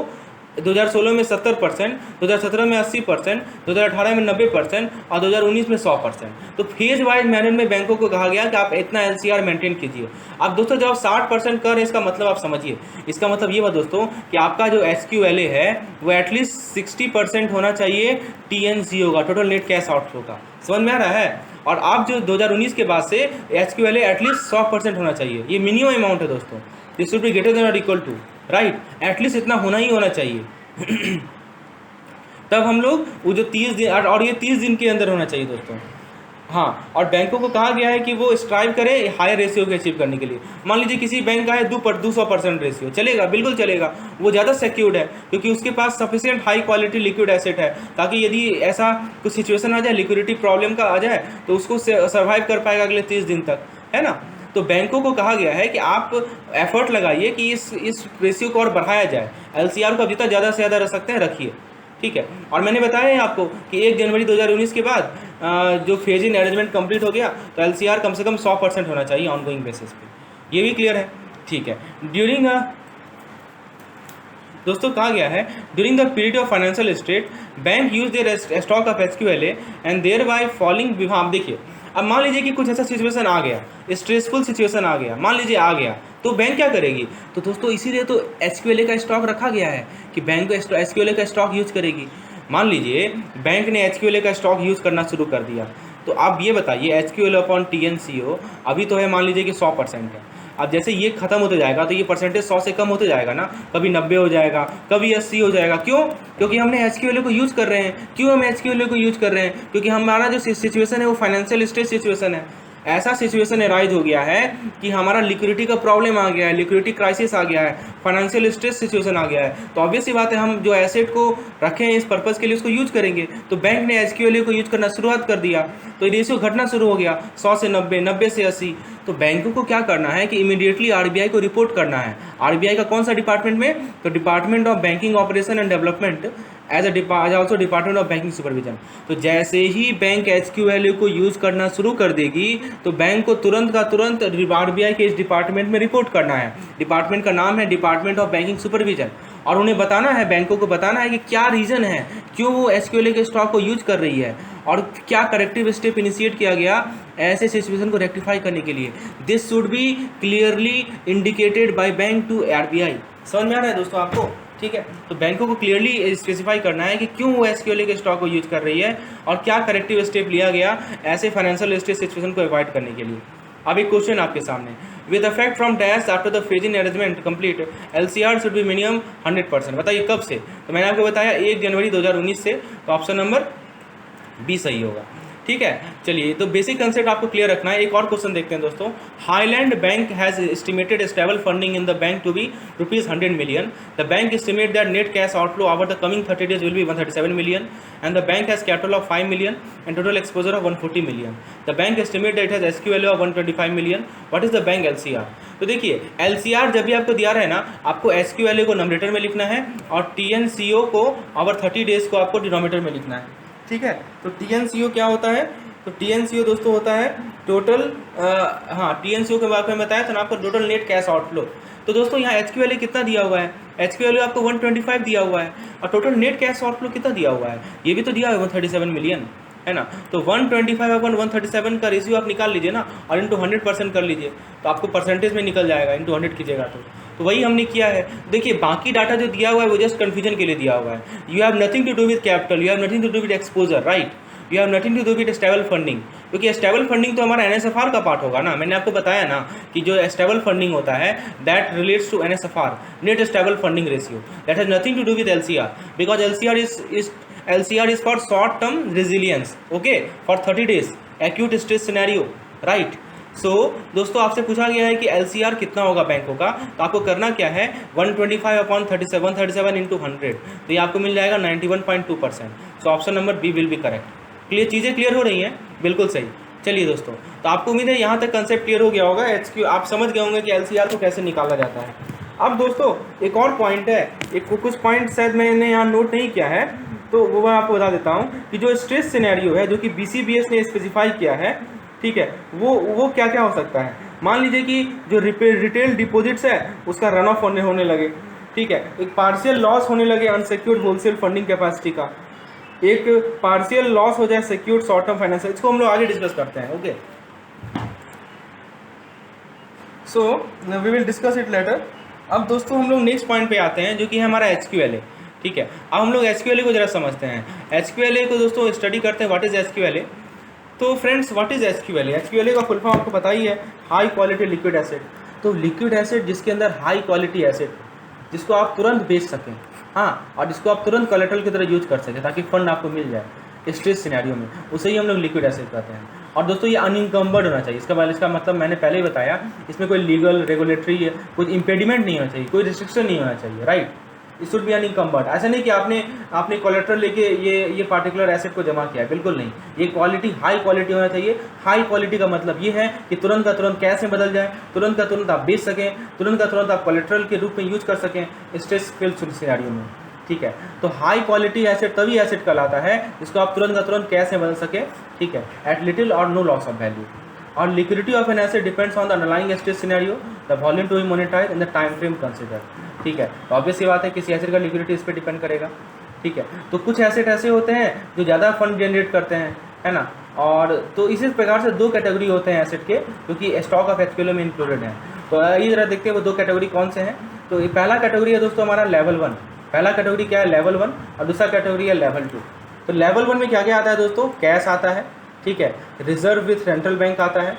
2016 में 70%, 2017 में 80%, 2018 में 90% और 2019 में 100%। तो फेज वाइज मैनर में बैंकों को कहा गया कि आप इतना LCR मेंटेन कीजिए। अब दोस्तों जब आप 60% कर रहे हैं, इसका मतलब आप समझिए, इसका मतलब ये बात दोस्तों कि आपका जो SQLA है वो एटलीस्ट 60% होना चाहिए TNCO का, टोटल नेट कैश आउटफ्लो का। समझ में आ रहा है? और आप जो 2019 के बाद से SQLA एटलीस्ट 100% होना चाहिए। ये मिनिमम अमाउंट है दोस्तों, this should B greater then और इक्वल टू, राइट, एटलीस्ट इतना होना ही होना चाहिए। तब हम लोग वो जो 30 दिन, और ये 30 दिन के अंदर होना चाहिए दोस्तों। हाँ, और बैंकों को कहा गया है कि वो स्ट्राइव करें हायर रेशियो को अचीव करने के लिए। मान लीजिए किसी बैंक का है 200% रेशियो, चलेगा, बिल्कुल चलेगा, वो ज़्यादा सिक्योर्ड है क्योंकि उसके पास sufficient high quality liquid asset है, ताकि यदि ऐसा कुछ सिचुएशन आ जाए, लिक्विडिटी प्रॉब्लम का आ जाए, तो उसको सर्वाइव कर पाएगा अगले 30 दिन तक, है ना। तो बैंकों को कहा गया है कि आप एफर्ट लगाइए कि इस रेशियो को और बढ़ाया जाए, LCR को अब जितना ज़्यादा से ज़्यादा रख सकते हैं रखिए, ठीक है। और मैंने बताया है आपको कि 1 जनवरी 2019 के बाद जो फेज इन अरेंजमेंट कंप्लीट हो गया तो LCR कम से कम 100% होना चाहिए ऑनगोइंग बेसिस पे। ये भी क्लियर है, ठीक है। ड्यूरिंग दोस्तों कहा गया है during the period of financial state bank use their stock of SQLA and thereby falling विभाग। देखिए, अब मान लीजिए कि कुछ ऐसा सिचुएशन आ गया, स्ट्रेसफुल सिचुएशन आ गया, मान लीजिए आ गया, तो बैंक क्या करेगी? तो दोस्तों इसीलिए तो SQLA का स्टॉक रखा गया है कि बैंक SQLA का स्टॉक यूज करेगी। मान लीजिए बैंक ने SQLA का स्टॉक यूज़ करना शुरू कर दिया, तो आप ये बताइए SQLA अपॉन TNCO अभी तो है मान लीजिए कि 100% है। अब जैसे ये खत्म होते जाएगा तो ये परसेंटेज 100 से कम होते जाएगा ना, कभी 90 हो जाएगा, कभी 80 हो जाएगा। क्यों? क्योंकि हमने SQLA को यूज़ कर रहे हैं। क्यों हम SQLA को यूज़ कर रहे हैं? क्योंकि हमारा जो सिचुएशन है वो फाइनेंशियल स्ट्रेस सिचुएशन है। ऐसा सिचुएशन एराइज हो गया है कि हमारा लिक्विडिटी का प्रॉब्लम आ गया है, लिक्विडिटी क्राइसिस आ गया है, फाइनेंशियल स्ट्रेस सिचुएशन आ गया है। तो ऑब्वियस सी बात है हम जो एसेट को रखे हैं इस पर्पज़ के लिए उसको यूज करेंगे। तो बैंक ने SQLA को यूज करना शुरुआत कर दिया, तो रेशियो घटना शुरू हो गया 100 से 90, 90 से 80। तो बैंकों को क्या करना है कि इमीडिएटली RBI को रिपोर्ट करना है। RBI का कौन सा डिपार्टमेंट में? तो department of banking operation and development as also department of banking supervision. तो जैसे ही बैंक SQLA को यूज़ करना शुरू कर देगी तो बैंक को तुरंत का तुरंत RBI के इस डिपार्टमेंट में रिपोर्ट करना है। डिपार्टमेंट का नाम है डिपार्टमेंट ऑफ बैंकिंग सुपरविजन, और उन्हें बताना है, बैंकों को बताना है कि क्या रीज़न है, क्यों वो SQLA के स्टॉक को यूज कर रही है और क्या करेक्टिव स्टेप इनिशिएट किया गया ऐसे सिचुएशन को रेक्टिफाई करने के लिए। This should be clearly indicated by bank to RBI। समझ में आ रहा है दोस्तों आपको? ठीक है, तो बैंकों को क्लियरली स्पेसिफाई करना है कि क्यों वो SQLA के स्टॉक को यूज कर रही है और क्या करेक्टिव स्टेप लिया गया ऐसे फाइनेंशियल स्ट्रेस सिचुएशन को अवॉइड करने के लिए। अब एक क्वेश्चन आपके सामने, with effect from dash after the phase in arrangement complete LCR should be minimum 100%। बताइए कब से? तो मैंने आपको बताया 1 जनवरी 2019 से, तो ऑप्शन नंबर बी सही होगा। ठीक है, चलिए, तो बेसिक कंसेप्ट आपको क्लियर रखना है। एक और क्वेश्चन देखते हैं दोस्तों। Highland bank has estimated stable funding in the bank to be ₹100 million। The bank estimate that net cash outflow over the coming 30 days will be 137 million and the bank has capital of 5 million and total exposure of 140 million। The bank estimate that has SQLA of 125 million। What is the bank LCR? तो देखिए, LCR जब भी आपको दिया रहा है ना, आपको SQLA को नॉमिनेटर में लिखना है और TNCO को ओवर 30 days को आपको डिनोमिनेटर में लिखना है। ठीक है, तो TNCO क्या होता है? तो TNCO दोस्तों होता है टोटल, TNCO के बारे में बताया था ना आपको, टोटल नेट कैश आउटफ्लो। तो दोस्तों यहाँ HQLA कितना दिया हुआ है? HQLA आपको 125 दिया हुआ है और टोटल नेट कैश आउटफ्लो कितना दिया हुआ है? ये भी तो दिया है 137 million, है ना। तो 125/137 का रेशियो आप निकाल लीजिए ना और इंटू 100% कर लीजिए, तो आपको परसेंटेज में निकल जाएगा, इंटू 100 कीजिएगा तो वही हमने किया है। देखिए, बाकी डाटा जो दिया हुआ है वो जस्ट कन्फ्यूजन के लिए दिया हुआ है। You have nothing to do with capital, you have nothing to do with exposure, right, you have nothing to do with stable funding, क्योंकि स्टेबल फंडिंग तो हमारा NSFR का पार्ट होगा ना। मैंने आपको बताया ना कि जो स्टेबल फंडिंग होता है that relates to NSFR, net stable funding ratio, that has nothing to do with LCR, because LCR is for short term resilience, okay, for 30 days acute stress scenario, right। सो दोस्तों आपसे पूछा गया है कि LCR कितना होगा बैंकों का, तो आपको करना क्या है, 125/37 इंटू 100, तो ये आपको मिल जाएगा 91.2%। So option number B will be correct. Clear, चीज़ें क्लियर हो रही हैं? बिल्कुल सही। चलिए दोस्तों, तो आपको उम्मीद है यहाँ तक कंसेप्ट क्लियर हो गया होगा। आप समझ गए होंगे कि LCR को कैसे निकाला जाता है। अब दोस्तों एक और पॉइंट है, कुछ पॉइंट शायद मैंने यहाँ नोट नहीं किया है, तो वो मैं आपको बता देता हूँ कि जो स्ट्रेस सिनेरियो है जो कि BCBS ने स्पेसिफाई किया है, ठीक है, वो क्या क्या हो सकता है। मान लीजिए कि जो रिटेल डिपॉजिट्स है उसका रन ऑफ होने लगे, ठीक है। एक पार्शियल लॉस होने लगे अनसिक्योर्ड होलसेल फंडिंग कैपेसिटी का, एक पार्शियल लॉस हो जाए सिक्योर्ड शॉर्ट टर्म फाइनेंस, इसको हम लोग आगे डिस्कस करते हैं। Okay, so we will discuss it later. अब दोस्तों हम लोग नेक्स्ट पॉइंट पे आते हैं जो कि है हमारा SQLA। ठीक है, अब हम लोग SQLA को जरा समझते हैं। SQLA को दोस्तों स्टडी करते हैं, व्हाट इज SQLA। तो friends what is SQLA? SQLA का फुल फॉर्म आपको पता ही है, हाई क्वालिटी लिक्विड एसेट। तो लिक्विड एसेट जिसके अंदर हाई क्वालिटी एसेट, जिसको आप तुरंत बेच सकें, हाँ, और जिसको आप तुरंत कोलेटरल की तरह यूज कर सकें ताकि फंड आपको मिल जाए स्ट्रेस सिनेरियो में, उसे ही हम लोग लिक्विड एसेट कहते हैं। और दोस्तों ये अनइंकम्बर्ड होना चाहिए। इसका मतलब मैंने पहले ही बताया, इसमें कोई लीगल रेगुलेटरी कुछ इंपेडिमेंट नहीं होना चाहिए, कोई रिस्ट्रिक्शन नहीं होना चाहिए, right. It should be unencumbered. ऐसा नहीं कि आपने कोलेटरल लेके ये पार्टिकुलर एसेट को जमा किया है, बिल्कुल नहीं। ये क्वालिटी हाई क्वालिटी होना चाहिए। हाई क्वालिटी का मतलब ये है कि तुरंत का तुरंत कैश में बदल जाए, तुरंत का तुरंत आप बेच सकें, तुरंत का तुरंत आप कोलेटरल के रूप में यूज कर सकें स्ट्रेस फिल्ड सिनेरियो में। ठीक है, तो हाई क्वालिटी एसेट तभी एसेट कहलाता है जिसको आप तुरंत का तुरंत कैश में बदल सके। ठीक है, एट लिटिल और नो लॉस ऑफ वैल्यू। और liquidity of an asset depends on the underlying stress scenario, the volume to be monetize in the time frame consider. ठीक है, तो ऑब्वियस सी बात है किसी एसेट का लिक्विडिटी इस पर डिपेंड करेगा। ठीक है, तो कुछ एसेट ऐसे होते हैं जो ज़्यादा फंड जनरेट करते हैं, है ना। और तो इसी प्रकार से दो कैटेगरी होते हैं एसेट के जो कि स्टॉक ऑफ SQLA में इंक्लूडेड हैं। तो ये जरा देखते हैं वो दो कैटेगरी कौन से हैं। तो ये पहला कैटेगरी है दोस्तों हमारा लेवल 1। पहला कैटेगरी क्या है? लेवल 1। और दूसरा कैटेगरी है लेवल 2। तो लेवल 1 में क्या क्या आता है दोस्तों? कैश आता है, ठीक है, रिजर्व विथ सेंट्रल बैंक आता है,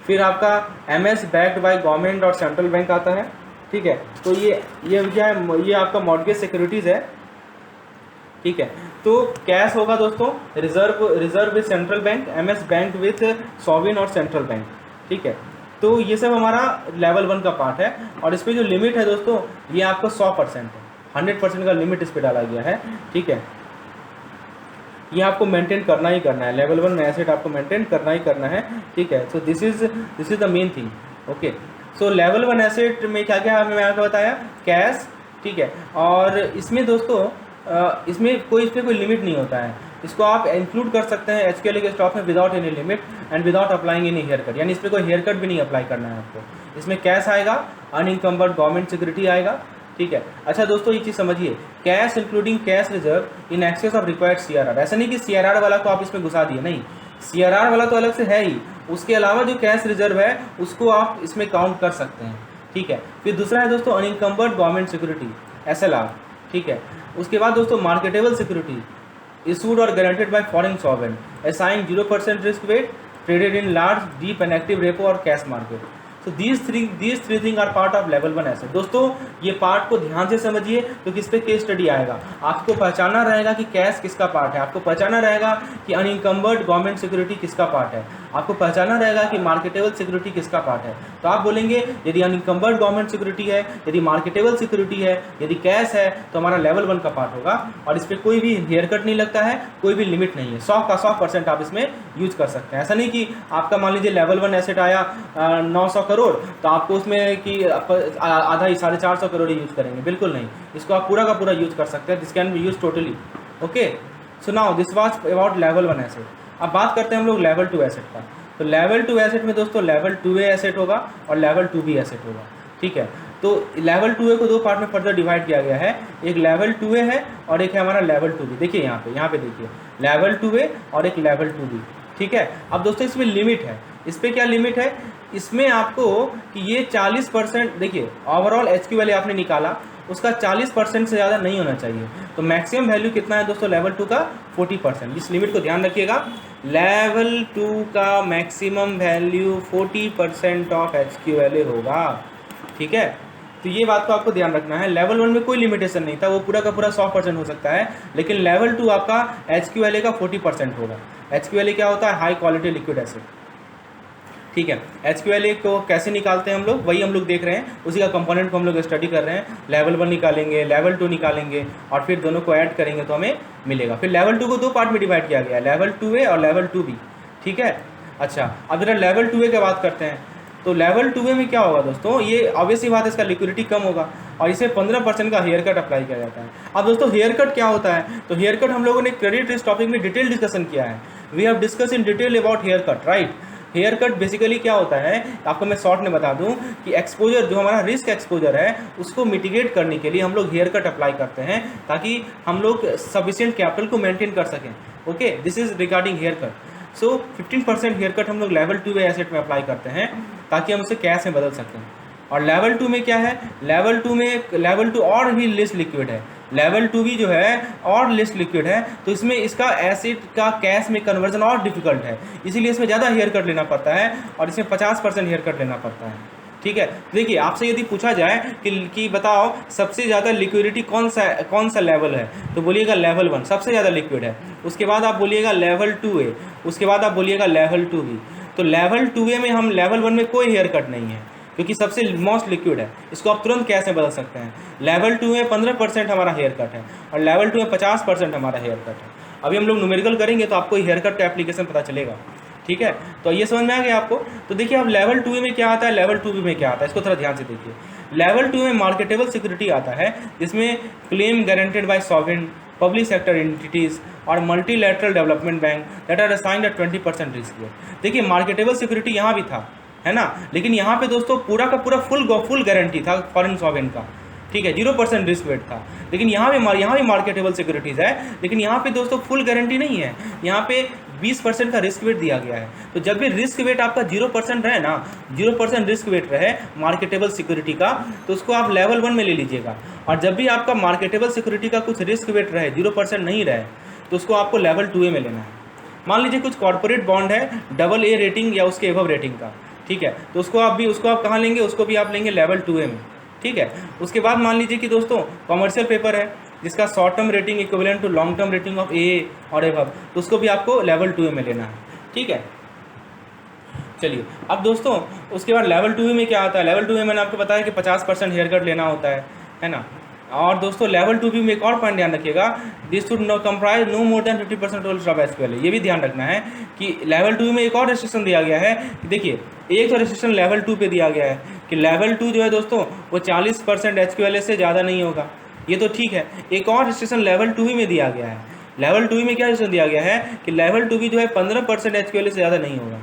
फिर आपका MS बैक्ड बाय गवर्नमेंट और सेंट्रल बैंक आता है। ठीक है, तो ये क्या है? ये आपका मॉर्गेज सिक्योरिटीज़ है। ठीक है, तो कैश होगा दोस्तों, reserve with central bank, MS bank with sovereign और सेंट्रल बैंक। ठीक है, तो ये सब हमारा लेवल 1 का पार्ट है। और इस पर जो लिमिट है दोस्तों ये आपको 100% है, 100% का लिमिट इस पर डाला गया है। ठीक है, ये आपको मेंटेन करना ही करना है, लेवल 1 में एसेट आपको मेंटेन करना ही करना है। ठीक है, so this is the main thing. Okay, so level 1 asset में क्या क्या मैंने आपको बताया? कैश, ठीक है, और इसमें दोस्तों इसमें कोई लिमिट नहीं होता है। इसको आप इंक्लूड कर सकते हैं SQLA के स्टॉक में without any limit and without applying any hair cut, यानी इस पर कोई हेयर कट भी नहीं अप्लाई करना है आपको। इसमें कैश आएगा, अनइंकम्बर्ड गवर्नमेंट सिक्योरिटी आएगा। ठीक है, अच्छा दोस्तों ये चीज़ समझिए, cash including cash reserve in excess of required CRR। ऐसा नहीं कि CRR वाला को आप इसमें घुसा दिए, नहीं, CRR वाला तो अलग से है ही, उसके अलावा जो कैश रिजर्व है उसको आप इसमें काउंट कर सकते हैं। ठीक है, फिर दूसरा है दोस्तों अनइंकम्बर्ड गवर्नमेंट सिक्योरिटी, SLR। ठीक है, उसके बाद दोस्तों marketable security issued or guaranteed by foreign sovereign, assigning 0% risk weight, traded in large, deep and active repo और cash market. So these three things are part of level 1 asset। दोस्तों ये part को ध्यान से समझिए क्योंकि इस पर केस स्टडी आएगा। आपको पहचानना रहेगा कि कैश किसका पार्ट है, आपको पहचानना रहेगा कि अनइंकम्बर्ड गवर्नमेंट सिक्योरिटी किसका पार्ट है, आपको पहचानना रहेगा कि मार्केटेबल सिक्योरिटी किसका पार्ट है। तो आप बोलेंगे यदि अनइंकम्बर्ड गवर्नमेंट सिक्योरिटी है, यदि मार्केटेबल सिक्योरिटी है, यदि कैश है, तो हमारा लेवल 1 का पार्ट होगा। और इस पर कोई भी हेयर कट नहीं लगता है, कोई भी लिमिट नहीं है, 100 का 100% आप इसमें यूज कर सकते हैं। ऐसा नहीं कि आपका मान लीजिए लेवल 1 एसेट आया 900 करोड़, तो आपको उसमें कि आधा ही 450 करोड़ ही यूज करेंगे, बिल्कुल नहीं। इसको आप पूरा का पूरा यूज कर सकते हैं, this can be use totally. Okay, so now this was about level 1 asset. अब बात करते हैं हम लोग लेवल 2 एसेट का। तो लेवल 2 एसेट में दोस्तों लेवल 2A एसेट होगा और लेवल 2B एसेट होगा। ठीक है, तो लेवल 2A को दो पार्ट में फर्दर डिवाइड किया गया है, एक लेवल 2A है और एक है हमारा लेवल 2B। देखिए यहाँ पे देखिए लेवल 2A और एक लेवल 2B। ठीक है, अब दोस्तों इसमें लिमिट है, इस पर क्या लिमिट है? इसमें आपको कि ये 40%, देखिए ओवरऑल SQLA आपने निकाला, उसका 40% से ज़्यादा नहीं होना चाहिए। तो मैक्सिमम वैल्यू कितना है दोस्तों लेवल 2 का? 40%। इस लिमिट को ध्यान रखिएगा, लेवल 2 का मैक्सिमम वैल्यू 40% ऑफ SQLA होगा। ठीक है, तो ये बात को आपको ध्यान रखना है। लेवल 1 में कोई लिमिटेशन नहीं था, वो पूरा का पूरा 100% हो सकता है, लेकिन लेवल 2 आपका SQLA का 40% होगा। SQLA क्या होता है? High quality liquid asset. ठीक है, SQLA को कैसे निकालते हैं हम लोग, वही हम लोग देख रहे हैं, उसी का कंपोनेंट को हम लोग स्टडी कर रहे हैं। लेवल 1 निकालेंगे, लेवल 2 निकालेंगे और फिर दोनों को ऐड करेंगे तो हमें मिलेगा। फिर लेवल 2 को दो पार्ट में डिवाइड किया गया है, लेवल 2A और लेवल 2B। ठीक है, अच्छा अब जरा लेवल 2A की बात करते हैं। तो लेवल 2A में क्या होगा दोस्तों? ये ऑब्वियसली बात है, इसका लिक्विडिटी कम होगा और इसे 15% का हेयर कट अप्लाई किया जाता है। अब दोस्तों हेयर कट क्या होता है? तो हेयर कट हम लोगों ने क्रेडिट रिस्क टॉपिक में डिटेल डिस्कशन किया है। We have discuss in detail about hair cut, right. Hair cut basically क्या होता है, आपको मैं शॉर्ट में बता दूं कि एक्सपोजर, जो हमारा रिस्क एक्सपोजर है, उसको मिटिगेट करने के लिए हम लोग हेयर कट अप्लाई करते हैं ताकि हम लोग सफिशिएंट कैपिटल को मेंटेन कर सकें। Okay, this is regarding hair cut. So 15% hair cut हम लोग लेवल 2 एसेट में अप्लाई करते हैं ताकि हम उसे कैश में बदल सकें। और लेवल 2 में क्या है, लेवल 2 और भी लेस लिक्विड है, लेवल 2 भी जो है और लेस लिक्विड है, तो इसमें इसका एसिड का कैश में कन्वर्जन और डिफिकल्ट है, इसीलिए इसमें ज़्यादा हेयर कट लेना पड़ता है और इसमें 50% हेयर कट लेना पड़ता है। ठीक है, देखिए आपसे यदि पूछा जाए कि बताओ सबसे ज़्यादा लिक्विडिटी कौन सा लेवल है, तो बोलिएगा लेवल 1 सबसे ज़्यादा लिक्विड है, उसके बाद आप बोलिएगा लेवल 2A, उसके बाद आप बोलिएगा लेवल 2B। तो लेवल 2A में हम लेवल 1 में कोई हेयर कट नहीं है क्योंकि सबसे मोस्ट लिक्विड है, इसको आप तुरंत कैश में बदल सकते हैं। लेवल 2 में 15% हमारा हेयर कट है और लेवल 2 में 50% हमारा हेयर कट है। अभी हम लोग न्यूमेरिकल करेंगे तो आपको हेयर कट का एप्लीकेशन पता चलेगा। ठीक है, तो ये समझ में आ गया आपको। तो देखिए अब लेवल 2 में क्या आता है, लेवल 2B में क्या आता है, इसको थोड़ा ध्यान से देखिए। लेवल 2 में मार्केटेबल सिक्योरिटी आता है जिसमें claim guaranteed by sovereign, public sector entities और multilateral development bank that are assigned at 20% risk. देखिए मार्केटेबल सिक्योरिटी यहाँ भी था, है ना, लेकिन यहाँ पे दोस्तों पूरा का पूरा फुल गारंटी था फॉरेन सॉवरेन का। ठीक है, 0% रिस्क वेट था, लेकिन यहाँ भी मार्केटेबल सिक्योरिटीज़ है, लेकिन यहाँ पे दोस्तों फुल गारंटी नहीं है, यहाँ पे 20% का रिस्क वेट दिया गया है। तो जब भी रिस्क वेट आपका 0% रहे ना, 0% रिस्क वेट रहे मार्केटेबल सिक्योरिटी का, तो उसको आप लेवल 1 में ले लीजिएगा। और जब भी आपका मार्केटेबल सिक्योरिटी का कुछ रिस्क वेट रहे, 0% नहीं रहे, तो उसको आपको लेवल 2A में लेना है। मान लीजिए कुछ कॉर्पोरेट बॉन्ड है AA रेटिंग या उसके एबव रेटिंग का, ठीक है, तो उसको आप कहाँ लेंगे, उसको भी आप लेंगे लेवल 2A में। ठीक है, उसके बाद मान लीजिए कि दोस्तों कॉमर्शियल पेपर है जिसका short term rating equivalent to long term rating of AA और एबव, तो उसको भी आपको लेवल 2A में लेना है। ठीक है, चलिए अब दोस्तों उसके बाद लेवल 2A में क्या आता है, लेवल 2A में मैंने आपको बताया कि 50% हेयर कट लेना होता है ना। और दोस्तों लेवल 2B में एक और पॉइंट ध्यान रखिएगा, this should no comprise no more than 50% rolls of SQLA। ये भी ध्यान रखना है कि लेवल 2 में एक और रेस्ट्रिक्शन दिया गया है कि देखिए एक तो रेस्ट्रिक्शन लेवल 2 पे दिया गया है कि लेवल 2 जो है दोस्तों वो 40% SQLA से ज़्यादा नहीं होगा, ये तो ठीक है। एक और रेस्ट्रिक्शन लेवल 2 में दिया गया है, लेवल 2 में क्या रेस्ट्रिक्शन दिया गया है कि लेवल 2 जो है 15% SQLA से ज़्यादा नहीं होगा।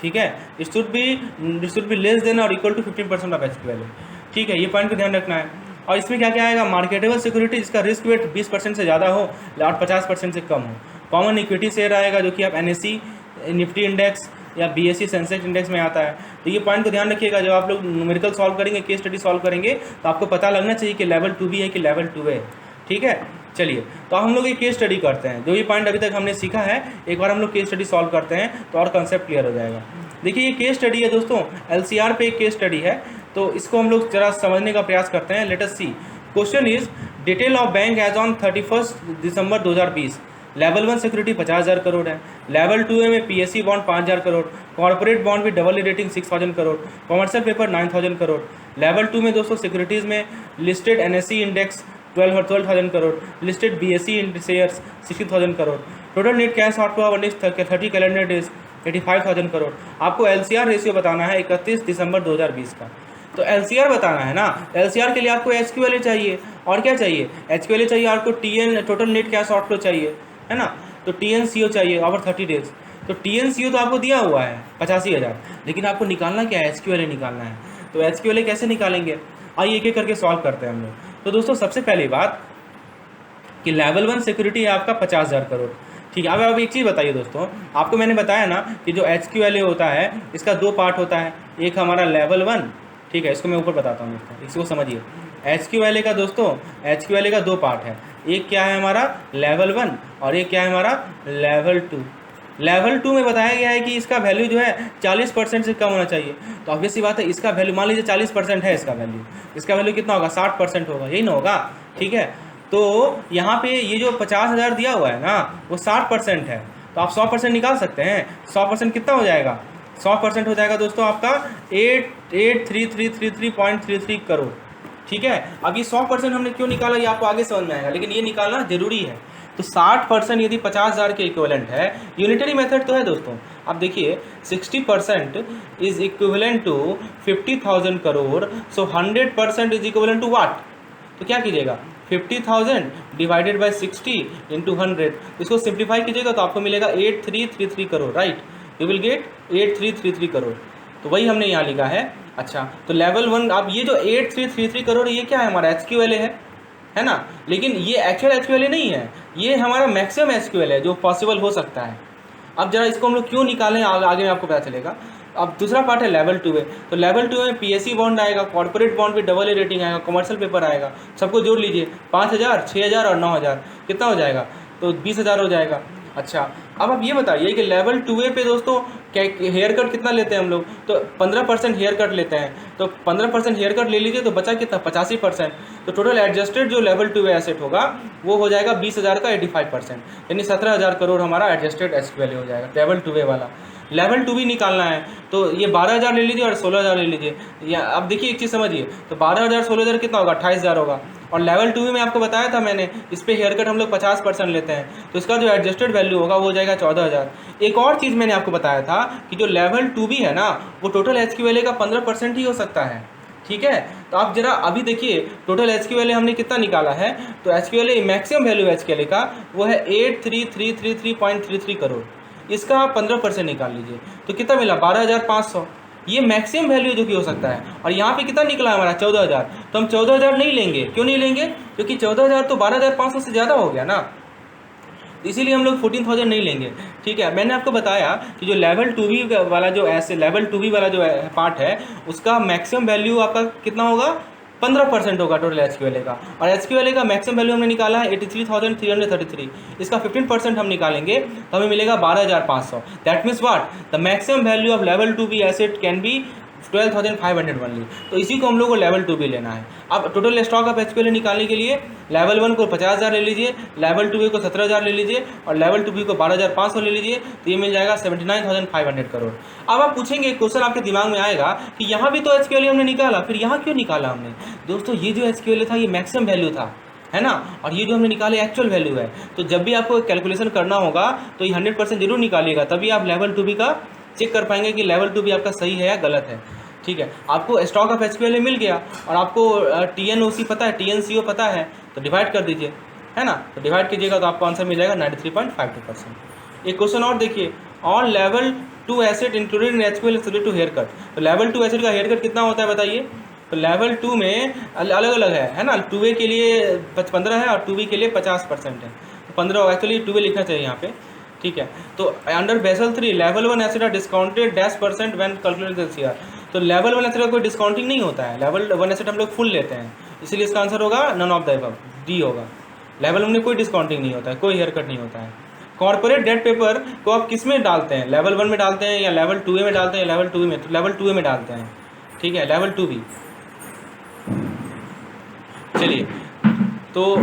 ठीक है, it should be less than और इक्वल टू 15% ऑफ SQLA। ठीक है, ये पॉइंट को ध्यान रखना है। और इसमें क्या क्या आएगा, मार्केटेबल सिक्योरिटी जिसका रिस्क वेट 20% से ज़्यादा हो और 50% से कम हो। कॉमन इक्विटी शेयर आएगा जो कि आप NSE निफ्टी इंडेक्स या BSE सेंसेक्स इंडेक्स में आता है। तो ये पॉइंट को ध्यान रखिएगा, जब आप लोग न्यूमेरिकल सॉल्व करेंगे, केस स्टडी सॉल्व करेंगे, तो आपको पता लगना चाहिए कि लेवल 2B है कि लेवल 2A है। ठीक है, चलिए तो हम लोग एक केस स्टडी करते हैं, जो ये पॉइंट अभी तक हमने सीखा है एक बार हम लोग केस स्टडी सॉल्व करते हैं तो और कंसेप्ट क्लियर हो जाएगा। देखिए ये केस स्टडी है दोस्तों, LCR पे एक केस स्टडी है, तो इसको हम लोग जरा समझने का प्रयास करते हैं। Let us see, question is detail of bank as on 31 December 2020। Level 1 security 50,000 crore है, लेवल 2A में PSE bond 5,000 crore, corporate bond भी AA rating 6,000 crore, commercial paper 9,000 crore. Level 2 में दोस्तों सिक्योरिटीज़ में listed NSE index 12,000 crore, listed BSE shares 60,000 crore, total net cash outflow 30 calendar days 85,000 crore. आपको LCR ratio बताना है 31 December 2020 का। तो LCR बताना है ना, LCR के लिए आपको HQLA चाहिए और क्या चाहिए, HQLA चाहिए आपको, TN total net cash outflow चाहिए, है ना, तो TNCO चाहिए ओवर 30 डेज। तो TNCO तो आपको दिया हुआ है 85,000, लेकिन आपको निकालना क्या है, HQLA निकालना है। तो HQLA कैसे निकालेंगे, आइए एक एक करके सॉल्व करते हैं हम लोग। तो दोस्तों सबसे पहली बात कि लेवल 1 सिक्योरिटी है आपका 50,000 करोड़। ठीक है, अब आप एक चीज़ बताइए दोस्तों, आपको मैंने बताया ना कि जो HQLA होता है इसका 2 पार्ट होता है, एक हमारा लेवल 1, ठीक है, इसको मैं ऊपर बताता हूँ दोस्तों, इसको समझिए। HQLA का दोस्तों, HQLA का 2 पार्ट है, एक क्या है हमारा लेवल 1 और एक क्या है हमारा लेवल 2। लेवल 2 में बताया गया है कि इसका वैल्यू जो है 40% से कम होना चाहिए। तो ऑब्वियस सी बात है, इसका वैल्यू मान लीजिए 40% है, इसका वैल्यू कितना होगा, 60% होगा, यही ना होगा। ठीक है, तो यहाँ पे ये जो 50,000 दिया हुआ है ना वो 60% है, तो आप 100% निकाल सकते हैं। 100% कितना हो जाएगा, 100% हो जाएगा दोस्तों आपका 8,83333.33 करोड़। ठीक है, अब ये 100% हमने क्यों निकाला ये आपको आगे समझ में आएगा, लेकिन ये निकालना जरूरी है। तो 60% यदि 50,000 के इक्विवेलेंट है, यूनिटरी मेथड तो है दोस्तों। अब देखिए 60% is equivalent to 50,000 crore, so 100% is equivalent to what. तो क्या कीजिएगा, 50,000 डिवाइडेड बाई 60 इंटू 100, इसको सिंप्लीफाई कीजिएगा तो आपको मिलेगा 8,333 crore, right. You will get 8333 crore. तो वही हमने यहाँ लिखा है। अच्छा, तो लेवल 1, अब ये जो 8333 करोड़ ये क्या है, हमारा एचक्यूएल है ना, लेकिन ये एक्चुअल एचक्यूएल नहीं है, ये हमारा मैक्सिमम एचक्यूएल है जो पॉसिबल हो सकता है। अब जरा इसको हम लोग क्यों निकालें आगे में आपको पता चलेगा। अब दूसरा पार्ट है लेवल 2 है। तो लेवल 2 में पीएससी बॉन्ड आएगा, कॉर्पोरेट बॉन्ड भी AA रेटिंग आएगा, कमर्शियल पेपर आएगा, सबको जोड़ लीजिए 5000, 6000 और 9000, कितना हो जाएगा, तो 20000 हो जाएगा। अच्छा, अब आप ये बताइए कि लेवल 2A पे दोस्तों क्या हेयर कट कितना लेते हैं हम लोग, तो 15% हेयर कट लेते हैं, तो 15% हेयर कट ले लीजिए तो बचा कितना, 85%। तो टोटल एडजस्टेड जो लेवल 2A एसेट होगा वो हो जाएगा 20000 का 85%, यानी 17000 करोड़ हमारा एडजस्टेड एसक्यूएल हो जाएगा लेवल 2A वाला। लेवल 2 भी निकालना है तो ये 12000 ले लीजिए और 16000 ले लीजिए। या अब देखिए एक चीज़ समझिए, तो 12000 16000 कितना होगा, 28000 होगा। और लेवल 2 में आपको बताया था मैंने, इस पर हेयर कट हम लोग 50% लेते हैं, तो इसका जो एडजस्टेड वैल्यू होगा वो हो जाएगा 14000। एक और चीज़ मैंने आपको बताया था कि जो लेवल 2 भी है ना, वो टोटल एचक्यूएल का 15% ही हो सकता है। ठीक है, तो आप जरा अभी देखिए टोटल एचक्यूएल हमने कितना निकाला है, तो एचक्यूएल मैक्सिमम वैल्यू एचक्यूएल का वो है 83333.33 करोड़। इसका आप 15% निकाल लीजिए तो कितना मिला, 12500। ये मैक्सिमम वैल्यू जो कि हो सकता है। और यहाँ पे कितना निकला हमारा, 14000। तो हम 14000 नहीं लेंगे, क्यों नहीं लेंगे, क्योंकि 14000 तो 12500 से ज़्यादा हो गया ना, इसीलिए हम लोग 14000 नहीं लेंगे। ठीक है, मैंने आपको बताया कि जो लेवल 2B वाला जो ऐसे लेवल 2B वाला जो पार्ट है उसका मैक्सिमम वैल्यू आपका कितना होगा, 15% होगा टोटल एचक्यूएल का। और एचक्यूएल का मैक्सिमम वैल्यू हमने निकाला है 83,333। इसका 15% हम निकालेंगे तो हमें मिलेगा 12500। That means what, the maximum value of level 2B asset can be 12,500 only. तो इसी को हम लोग को लेवल 2B लेना है। अब टोटल स्टॉक ऑफ एचक्यूएल निकालने के लिए लेवल 1 को 50000 ले लीजिए, लेवल 2A को 17000 ले लीजिए और लेवल 2B को 12500 ले लीजिए, तो ये मिल जाएगा 79,500 करोड़। अब आप पूछेंगे, क्वेश्चन आपके दिमाग में आएगा कि यहाँ भी तो एचक्यूएल हमने निकाला, फिर यहाँ क्यों निकाला हमने। दोस्तों ये जो एचक्यूएल था ये मैक्सिमम वैल्यू था, है ना, और ये जो हमने निकाले एक्चुअल वैल्यू है। तो जब भी आपको कैलकुलेशन करना होगा तो ये 100% जरूर निकालिएगा, तभी आप लेवल 2B का चेक कर पाएंगे कि लेवल 2B आपका सही है या गलत है। ठीक है, आपको स्टॉक ऑफ एचक्यूएल मिल गया और आपको TNOC पता है, TNCO पता है, तो डिवाइड कर दीजिए, है ना, तो डिवाइड कीजिएगा तो आपको आंसर मिल जाएगा 93.52%। एक क्वेश्चन और देखिए, on level 2 asset included in HQL subject to haircut. तो लेवल 2 एसेट का हेयर कट कितना होता है बताइए। तो लेवल 2 में अलग अलग है ना, 2A के लिए 15 है और 2B के लिए 50% है, तो 15 एक्चुअली 2A लिखना चाहिए यहाँ पे। ठीक है, तो under Basel 3 level 1 asset are discounted %% when calculated LCR। तो लेवल 1 एसेट का कोई डिस्काउंटिंग नहीं होता है, लेवल 1 एसेट हम लोग फुल लेते हैं, इसलिए इसका आंसर होगा none of the above, D होगा। लेवल 1 में कोई डिस्काउंटिंग नहीं होता है, कोई हेयर कट नहीं होता है। कॉर्पोरेट डेट पेपर को आप किस में डालते हैं, लेवल 1 में डालते हैं या लेवल 2A में डालते हैं, लेवल 2 में, तो लेवल 2A में डालते हैं। ठीक है, लेवल 2B। चलिए, तो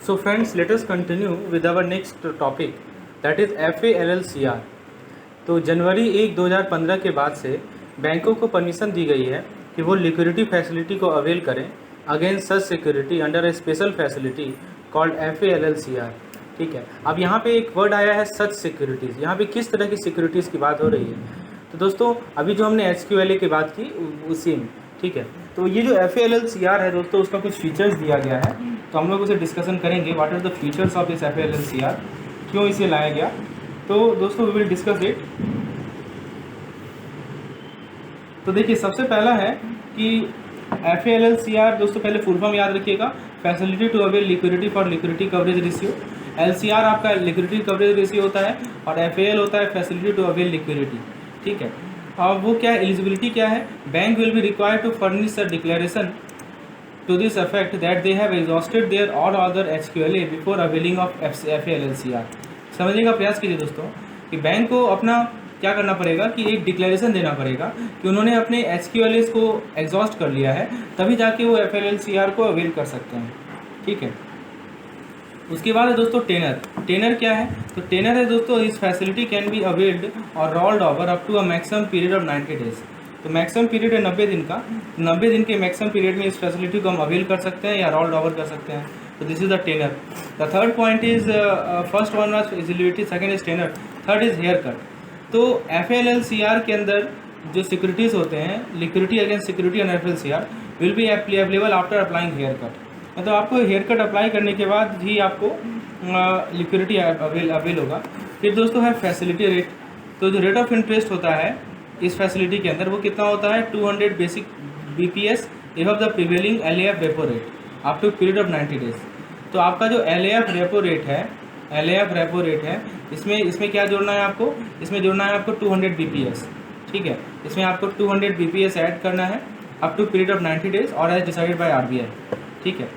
So friends, let us continue with our next topic, that is FALLCR। तो जनवरी 1, 2015 के बाद से बैंकों को परमिशन दी गई है कि वो लिक्विडिटी फैसिलिटी को अवेल करें अगेंस्ट सच सिक्योरिटी अंडर ए स्पेशल फैसिलिटी कॉल्ड FALLCR। ठीक है, अब यहाँ पे एक वर्ड आया है सच सिक्योरिटीज़। यहाँ पे किस तरह की सिक्योरिटीज़ की बात हो रही है, तो दोस्तों अभी जो हमने HQLA की बात की उसी में। ठीक है, तो ये जो FALLCR है दोस्तों, उसका कुछ फीचर्स दिया गया है, तो हम लोग उसे डिस्कशन करेंगे। What are the features of this FALLCR, क्यों इसे लाया गया, तो दोस्तों वी विल डिस्कस इट। तो देखिए सबसे पहला है कि FALLCR दोस्तों, पहले फुल फॉर्म याद रखिएगा, facility to avail liquidity for liquidity coverage ratio. LCR आपका लिक्विडिटी कवरेज रेशियो होता है और FAL होता है फैसिलिटी टू अवेल लिक्विडिटी। ठीक है, अब वो क्या है, एलिजिबिलिटी क्या है, bank will be required to furnish a declaration to this effect that they have exhausted their all other HQLA before availing of FALLCR। समझने का प्रयास कीजिए दोस्तों कि बैंक को अपना क्या करना पड़ेगा कि एक डिक्लेरेशन देना पड़ेगा कि उन्होंने अपने HQLA को एग्जॉस्ट कर लिया है, तभी जाके वो FALLCR को अवेल कर सकते हैं। ठीक है, उसके बाद है दोस्तों टेनर। टेनर क्या है, तो टेनर है दोस्तों, इस फैसिलिटी कैन बी अवेल्ड और rolled over up to a maximum period of 90 days. तो मैक्सिमम पीरियड है 90 दिन का, 90 दिन के मैक्सिमम पीरियड में इस फैसिलिटी को हम अवेल कर सकते हैं या रोल्ड ओवर कर सकते हैं। तो this is the tenor. The third point is first one was eligibility, second is tenor, third is haircut. तो FLLCR के अंदर जो सिक्योरिटीज़ होते हैं, liquidity against security and FLCR will be available after applying haircut. मतलब आपको hair cut apply करने के बाद ही आपको लिक्विडिटी अवेल होगा। फिर दोस्तों है फैसिलिटी रेट। तो जो रेट ऑफ इंटरेस्ट होता है इस फैसिलिटी के अंदर वो कितना होता है, 200 basic BPS above the prevailing LAF repo rate up to period of 90 days. तो आपका जो LAF रेपो रेट है, इसमें क्या जोड़ना है आपको, इसमें जोड़ना है आपको 200 BPS, ठीक है। इसमें आपको 200 BPS ऐड करना है up to period of 90 days और एज डिसाइडेड बाय RBI, ठीक है।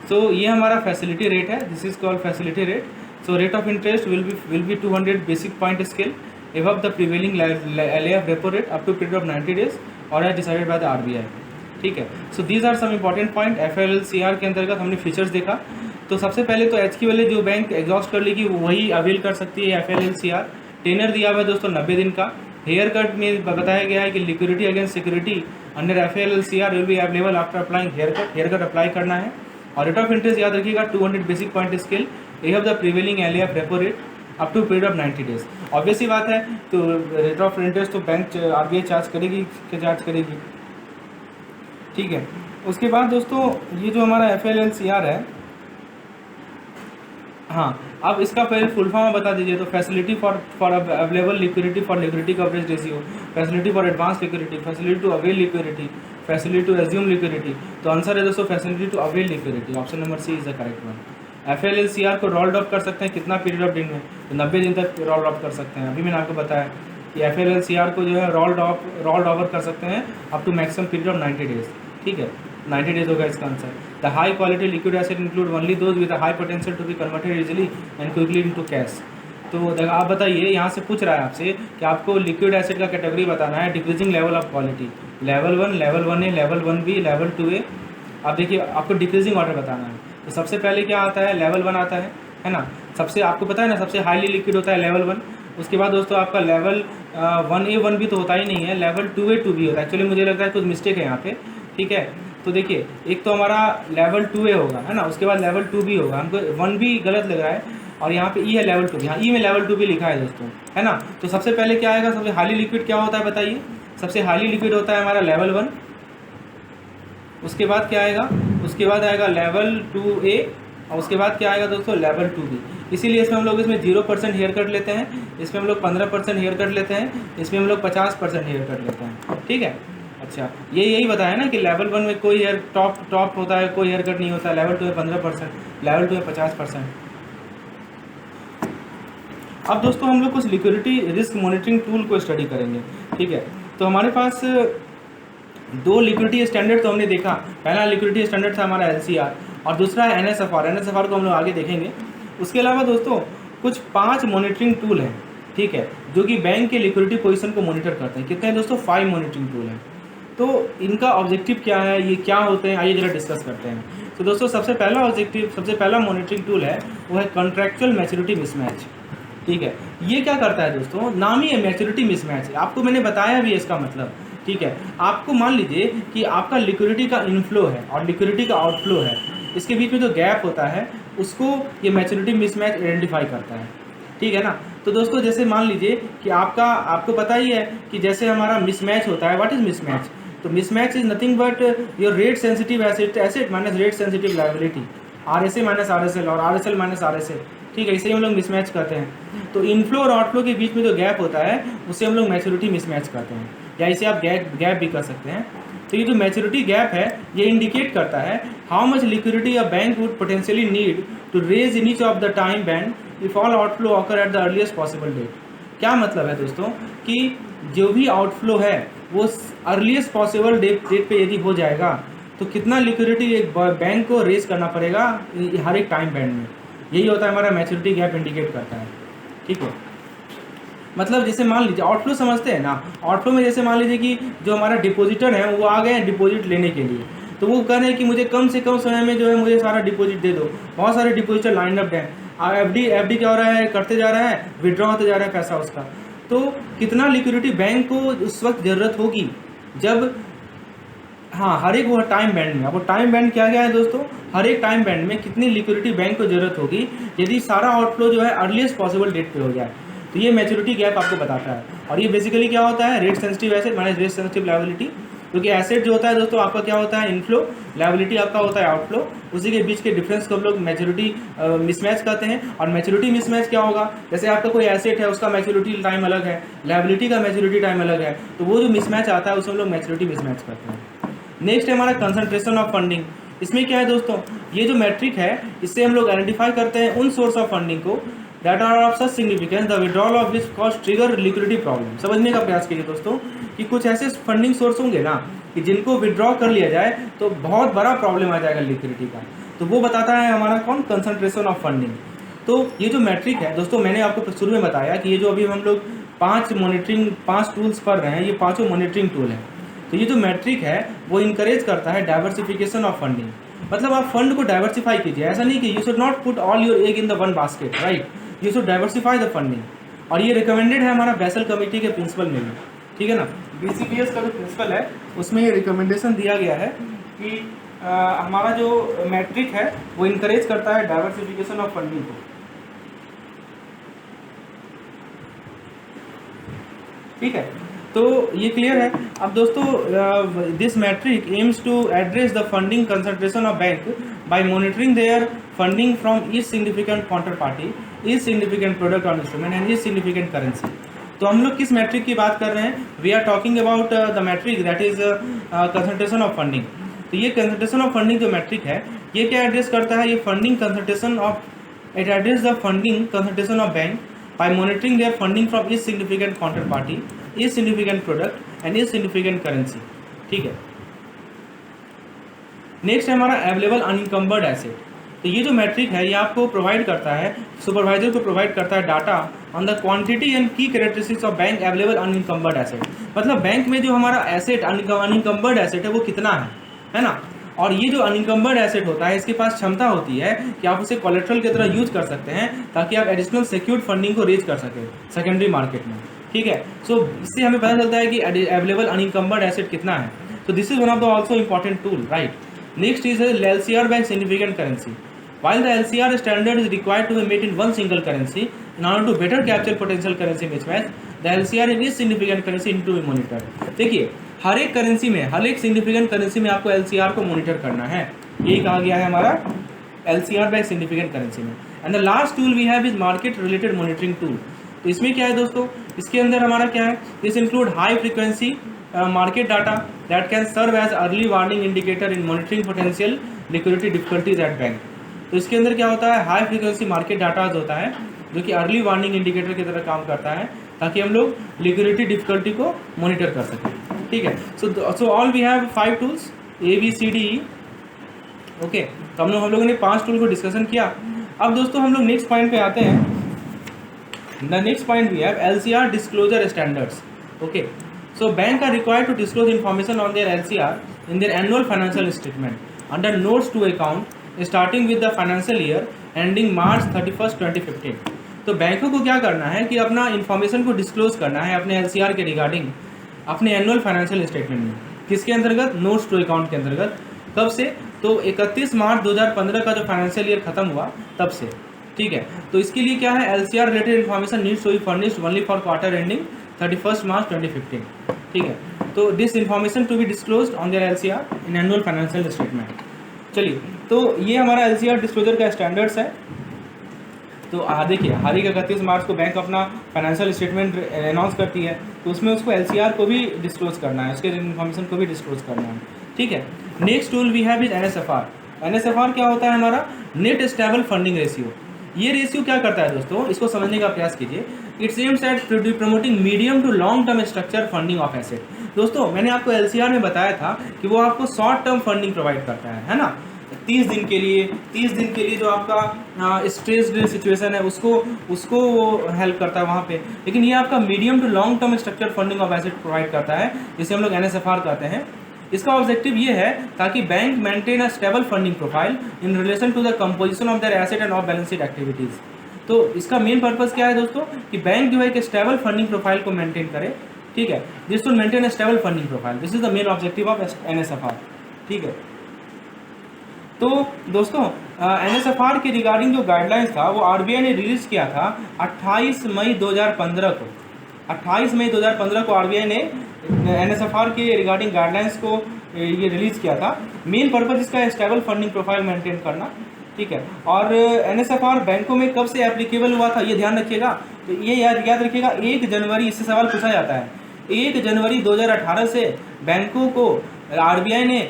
सो ये हमारा फैसिलिटी रेट है, this is called facility rate. So rate of interest will be 200 basic point scale above the prevailing LAF repo rate up to period of 90 days और as decided by the RBI, ठीक है। So these are some important point. FLLCR के अंतर्गत हमने features देखा। तो सबसे पहले तो HQ वाले जो बैंक एग्जॉस्ट कर लेगी वही अवेल कर सकती है FLLCR। टेनर दिया हुआ है दोस्तों 90 दिन का। हेयर कट में बताया गया है कि liquidity against security under FLLCR will be available after applying haircut apply करना है। और रेट ऑफ इंटरेस्ट याद रखिएगा 200 basic point scale above the prevailing LAF repo rate up to period of 90 days. Obviously बात है, तो rate of interest तो bank RBI charge करेगी, ठीक है। उसके बाद दोस्तों ये जो हमारा FLLCR है, हाँ, अब इसका पहले फुल फॉर्म बता दीजिए। तो facility for available liquidity for liquidity coverage ratio, facility for advance liquidity, facility to avail liquidity, facility to assume liquidity. तो आंसर है दोस्तों facility to avail liquidity, option number C is the correct one. FLLCR को rolled off कर सकते हैं कितना period of दिन में, तो 90 दिन तक रोल्ड ऑफ कर सकते हैं। अभी मैंने आपको बताया कि FLLCR को जो है रोल्ड ओवर कर सकते हैं up to maximum period of 90 days, ठीक है। 90 डेज होगा इसका answer. The high quality liquid asset include only those with high potential to be converted easily and quickly into cash. तो आप बताइए, यहाँ से पूछ रहा है आपसे कि आपको लिक्विड एसेट का कैटेगरी बताना है, decreasing level of quality, level 1 A, level 1B, level 2A। आप देखिए आपको डिक्रीजिंग ऑर्डर बताना है। तो सबसे पहले क्या आता है, लेवल 1 आता है ना। सबसे आपको पता है ना, सबसे हाईली लिक्विड होता है लेवल 1। उसके बाद दोस्तों आपका लेवल 1A 1B तो होता ही नहीं है, लेवल 2A 2B होता है। एक्चुअली मुझे लगता है कुछ मिस्टेक है यहाँ पे, ठीक है। तो देखिए एक तो हमारा लेवल 2A होगा, है ना, उसके बाद लेवल 2B होगा। हमको 1B गलत लग रहा है और यहाँ पे E है लेवल 2B, यहाँ E में लेवल 2B लिखा है दोस्तों, है ना। तो सबसे पहले क्या आएगा, सबसे हाईली लिक्विड क्या होता है बताइए। सबसे हाईली लिक्विड होता है हमारा लेवल 1। उसके बाद क्या आएगा, उसके बाद आएगा लेवल 2A और उसके बाद क्या आएगा दोस्तों, लेवल 2B। इसीलिए इसमें हम लोग 0% हेयर कट लेते हैं, इसमें हम लोग 15% हेयर कट लेते हैं, इसमें हम लोग 50% हेयर कट लेते हैं, ठीक है। अच्छा, यही बताया ना कि लेवल 1 में कोई हेयर टॉप होता है, कोई हेयर कट नहीं होता है। लेवल 2 में 15%, लेवल 2 में 50%। अब दोस्तों हम लोग कुछ लिक्विडिटी रिस्क मॉनिटरिंग टूल को स्टडी करेंगे, ठीक है। तो हमारे पास 2 लिक्विडिटी स्टैंडर्ड तो हमने देखा। पहला लिक्विडिटी स्टैंडर्ड था हमारा LCR और दूसरा है NSFR को हम लोग आगे देखेंगे। उसके अलावा दोस्तों कुछ 5 मॉनिटरिंग टूल हैं, ठीक है, जो कि बैंक के लिक्विडिटी पोजीशन को मॉनिटर करते हैं। कितने हैं दोस्तों, 5 मॉनिटरिंग टूल हैं। तो इनका ऑब्जेक्टिव क्या है, ये क्या होते हैं, आइए जरा डिस्कस करते हैं। तो दोस्तों सबसे पहला मॉनिटरिंग टूल है वो है कॉन्ट्रैक्चुअल मैच्योरिटी मिसमैच, ठीक है। ये क्या करता है दोस्तों, नाम ही है मैच्योरिटी मिसमैच, आपको मैंने बताया भी है इसका मतलब, ठीक है। आपको मान लीजिए कि आपका लिक्विडिटी का इनफ्लो है और लिक्विडिटी का आउटफ्लो है, इसके बीच में जो गैप होता है उसको ये मैच्योरिटी मिसमैच आइडेंटिफाई करता है, ठीक है ना। तो दोस्तों जैसे मान लीजिए कि आपको पता ही है कि जैसे हमारा मिसमैच होता है, व्हाट इज मिसमैच। तो mismatch is nothing but your rate sensitive asset minus rate sensitive liability, RSA minus RSL और RSL माइनस RSA, ठीक है। इसे ही हम लोग मिसमैच करते हैं। तो इनफ्लो और आउटफ्लो के बीच में जो गैप होता है उसे हम लोग मैच्योरिटी मिसमैच करते हैं, या इसे आप गैप भी कर सकते हैं। तो ये जो मैच्योरिटी गैप है ये इंडिकेट करता है how much liquidity a bank would potentially need to raise in each of the time band if all outflow occur at the earliest possible date. क्या मतलब है दोस्तों कि जो भी आउटफ्लो है वो अर्लीस्ट पॉसिबल डेट पे यदि हो जाएगा तो कितना लिक्विडिटी एक बैंक को रेज करना पड़ेगा हर एक टाइम बैंड में। यही होता है हमारा मैच्योरिटी गैप इंडिकेट करता है, ठीक है। मतलब जैसे मान लीजिए आउटफ्लो समझते हैं ना, आउटफ्लो में जैसे मान लीजिए कि जो हमारा डिपॉजिटर है वो आ गए हैं डिपॉजिट लेने के लिए, तो वो कह रहे हैं कि मुझे कम से कम समय में जो है मुझे सारा डिपॉजिट दे दो। बहुत सारे डिपॉजिटर लाइन अप हैं, एफडी क्या हो रहा है, करते जा रहा है, विड्रॉ होते जा रहा है पैसा उसका। तो कितना लिक्विडिटी बैंक को उस वक्त ज़रूरत होगी जब हाँ, हर एक वो टाइम बैंड में। अब वो टाइम बैंड क्या क्या है दोस्तों, हर एक टाइम बैंड में कितनी लिक्विडिटी बैंक को ज़रूरत होगी यदि सारा आउटफ्लो जो है अर्लीस्ट पॉसिबल डेट पे हो जाए। तो ये मैच्योरिटी गैप आपको बताता है। और ये बेसिकली क्या होता है, rate sensitive asset minus rate sensitive liability. क्योंकि एसेट जो होता है दोस्तों आपका क्या होता है, इनफ्लो, लायबिलिटी आपका होता है आउटफ्लो। उसी के बीच के डिफरेंस को हम लोग मैच्योरिटी मिसमैच कहते हैं। और मैच्योरिटी मिसमैच क्या होगा, जैसे आपका कोई एसेट है उसका मैच्योरिटी टाइम अलग है, लायबिलिटी का मैच्योरिटी टाइम अलग है, तो वो जो मिसमैच आता है उसे हम लोग मैच्योरिटी मिसमैच करते हैं। नेक्स्ट है हमारा कंसंट्रेशन ऑफ फंडिंग। इसमें क्या है दोस्तों, ये जो मैट्रिक है इससे हम लोग आइडेंटिफाई करते हैं उन सोर्स ऑफ फंडिंग को that are of such significance the withdrawal of which cause trigger liquidity problem. समझने का प्रयास कीजिए दोस्तों कि कुछ ऐसे फंडिंग सोर्स होंगे ना कि जिनको विड्रॉ कर लिया जाए तो बहुत बड़ा प्रॉब्लम आ जाएगा लिक्विडिटी का। तो वो बताता है हमारा कौन, कंसंट्रेशन ऑफ फंडिंग। तो ये जो मैट्रिक है दोस्तों, मैंने आपको शुरू में बताया कि ये जो अभी हम लोग 5 टूल्स पढ़ रहे हैं, ये 5 मॉनिटरिंग टूल हैं। तो ये जो मैट्रिक है वो इनकरेज करता है डाइवर्सिफिकेशन ऑफ फंडिंग। मतलब आप फंड को डाइवर्सिफाई कीजिए, ऐसा नहीं कि you should not put all your egg in the one basket, right, you should diversify the funding. और ये रिकमेंडेड है हमारा बेसल कमेटी के प्रिंसिपल में भी, ठीक है ना। BCBS का जो प्रिंसिपल है उसमें ये रिकमेंडेशन दिया गया है कि हमारा जो मैट्रिक है वो इनकरेज करता है डाइवर्सिफिकेशन ऑफ फंडिंग को, ठीक है। तो ये क्लियर है। अब दोस्तों this metric aims to address the funding concentration of bank by monitoring their funding from each significant counterparty, each significant product on instrument and each significant currency. तो हम लोग किस मैट्रिक की बात कर रहे हैं, we are talking about the metric that is concentration of funding. तो ये कंसंट्रेशन ऑफ फंडिंग जो मैट्रिक है ये क्या एड्रेस करता है, ये funding concentration of, it address the funding concentration of bank by monitoring their funding from each significant counterparty, is significant product and is significant currency, ठीक है। Next है हमारा अवेलेबल अनइंकम्बर्ड एसेट। तो ये जो मैट्रिक है ये आपको प्रोवाइड करता है, सुपरवाइजर को प्रोवाइड करता है data on the quantity and key characteristics of bank available unencumbered asset. मतलब बैंक में जो हमारा एसेट अनइंकम्बर्ड एसेट है वो कितना है ना। और ये जो अनइंकम्बर्ड एसेट होता है इसके पास क्षमता होती है कि आप उसे कोलेट्रल की तरह यूज कर सकते हैं ताकि आप एडिशनल सिक्योर्ड फंडिंग को रेज कर सकें सेकेंडरी मार्केट में, ठीक है। सो इससे हमें पता चलता है कि अवेलेबल अनइंकम्बर्ड एसेट कितना है। तो this is one of the also important tool, right. Next is LCR by significant currency. While the LCR standard is required to be made in one single currency, in order to better capture potential currency mismatch, the LCR in each significant currency need to be monitored. देखिए हर एक currency में, हर एक significant currency में आपको LCR को monitor करना है, यही कहा गया है हमारा LCR by significant currency में। And the last tool we have is market related monitoring tool. तो इसमें क्या है दोस्तों, इसके अंदर हमारा क्या है, this include high frequency market data that can serve as early warning indicator in monitoring potential liquidity difficulties at bank. तो इसके अंदर क्या होता है, हाई फ्रीक्वेंसी मार्केट डाटा होता है जो कि अर्ली वार्निंग इंडिकेटर की तरह काम करता है ताकि हम लोग लिक्विडिटी डिफिकल्टी को मॉनिटर कर सकें, ठीक है। So all we have 5 tools ABCD, okay. तो हम लोगों ने 5 टूल को डिस्कशन किया। अब दोस्तों हम लोग नेक्स्ट पॉइंट पे आते हैं। The next point we have LCR disclosure standards, okay. So bank are required to disclose information on their LCR in their annual financial statement under notes to account starting with the financial year ending March 31st 2015। तो बैंकों को क्या करना है कि अपना information को disclose करना है अपने LCR के रिगार्डिंग अपने एनुअल फाइनेंशियल स्टेटमेंट में। किसके अंतर्गत, नोट्स टू अकाउंट के अंतर्गत। कब से, तो 31 मार्च 2015 का जो फाइनेंशियल ईयर खत्म हुआ तब से, ठीक है। तो इसके लिए क्या है, LCR related information needs to be furnished only for quarter ending 31 March 2015, ठीक है। तो this information to be disclosed on their LCR in annual financial statement. चलिए, तो ये हमारा LCR डिस्क्लोजर का स्टैंडर्ड्स है। तो देखिए हर एक 31 मार्च को बैंक अपना फाइनेंशियल स्टेटमेंट अनाउंस करती है, तो उसमें उसको LCR को भी डिस्क्लोज करना है, उसके इन्फॉर्मेशन को भी डिस्क्लोज करना है, ठीक है। Next tool we have is NSFR। NSFR क्या होता है, हमारा नेट स्टेबल फंडिंग रेशियो। ये रेशियो क्या करता है दोस्तों, इसको समझने का प्रयास कीजिए। It's aims at promoting medium to long term structure funding of asset. दोस्तों मैंने आपको LCR में बताया था कि वो आपको शॉर्ट टर्म फंडिंग प्रोवाइड करता है ना, 30 दिन के लिए जो आपका स्ट्रेस्ड सिचुएशन है उसको वो हेल्प करता है वहाँ पे। लेकिन ये आपका medium to long term structure funding of asset provide करता है, जिसे हम लोग NSFR कहते हैं। इसका ऑब्जेक्टिव ये है ताकि bank maintain a stable funding profile in relation to the composition of their asset and off balance sheet activities. तो इसका मेन पर्पज़ क्या है दोस्तों, कि बैंक जो है एक स्टेबल फंडिंग प्रोफाइल को मेंटेन करे ठीक है। This to maintain a stable funding profile, this is the main objective of NSFR, ठीक है। तो दोस्तों NSFR के रिगार्डिंग जो गाइडलाइंस था वो RBI ने रिलीज़ किया था 28 मई 2015 को। 28 मई 2015 को RBI ने NSFR के रिगार्डिंग गाइडलाइंस को ये रिलीज़ किया था। मेन पर्पज़ इसका स्टेबल फंडिंग प्रोफाइल मेंटेन करना, ठीक है। और NSFR बैंकों में कब से एप्लीकेबल हुआ था ये ध्यान रखिएगा। तो ये याद रखिएगा, 1 जनवरी, इससे सवाल पूछा जाता है, 1 जनवरी 2018 से बैंकों को RBI ने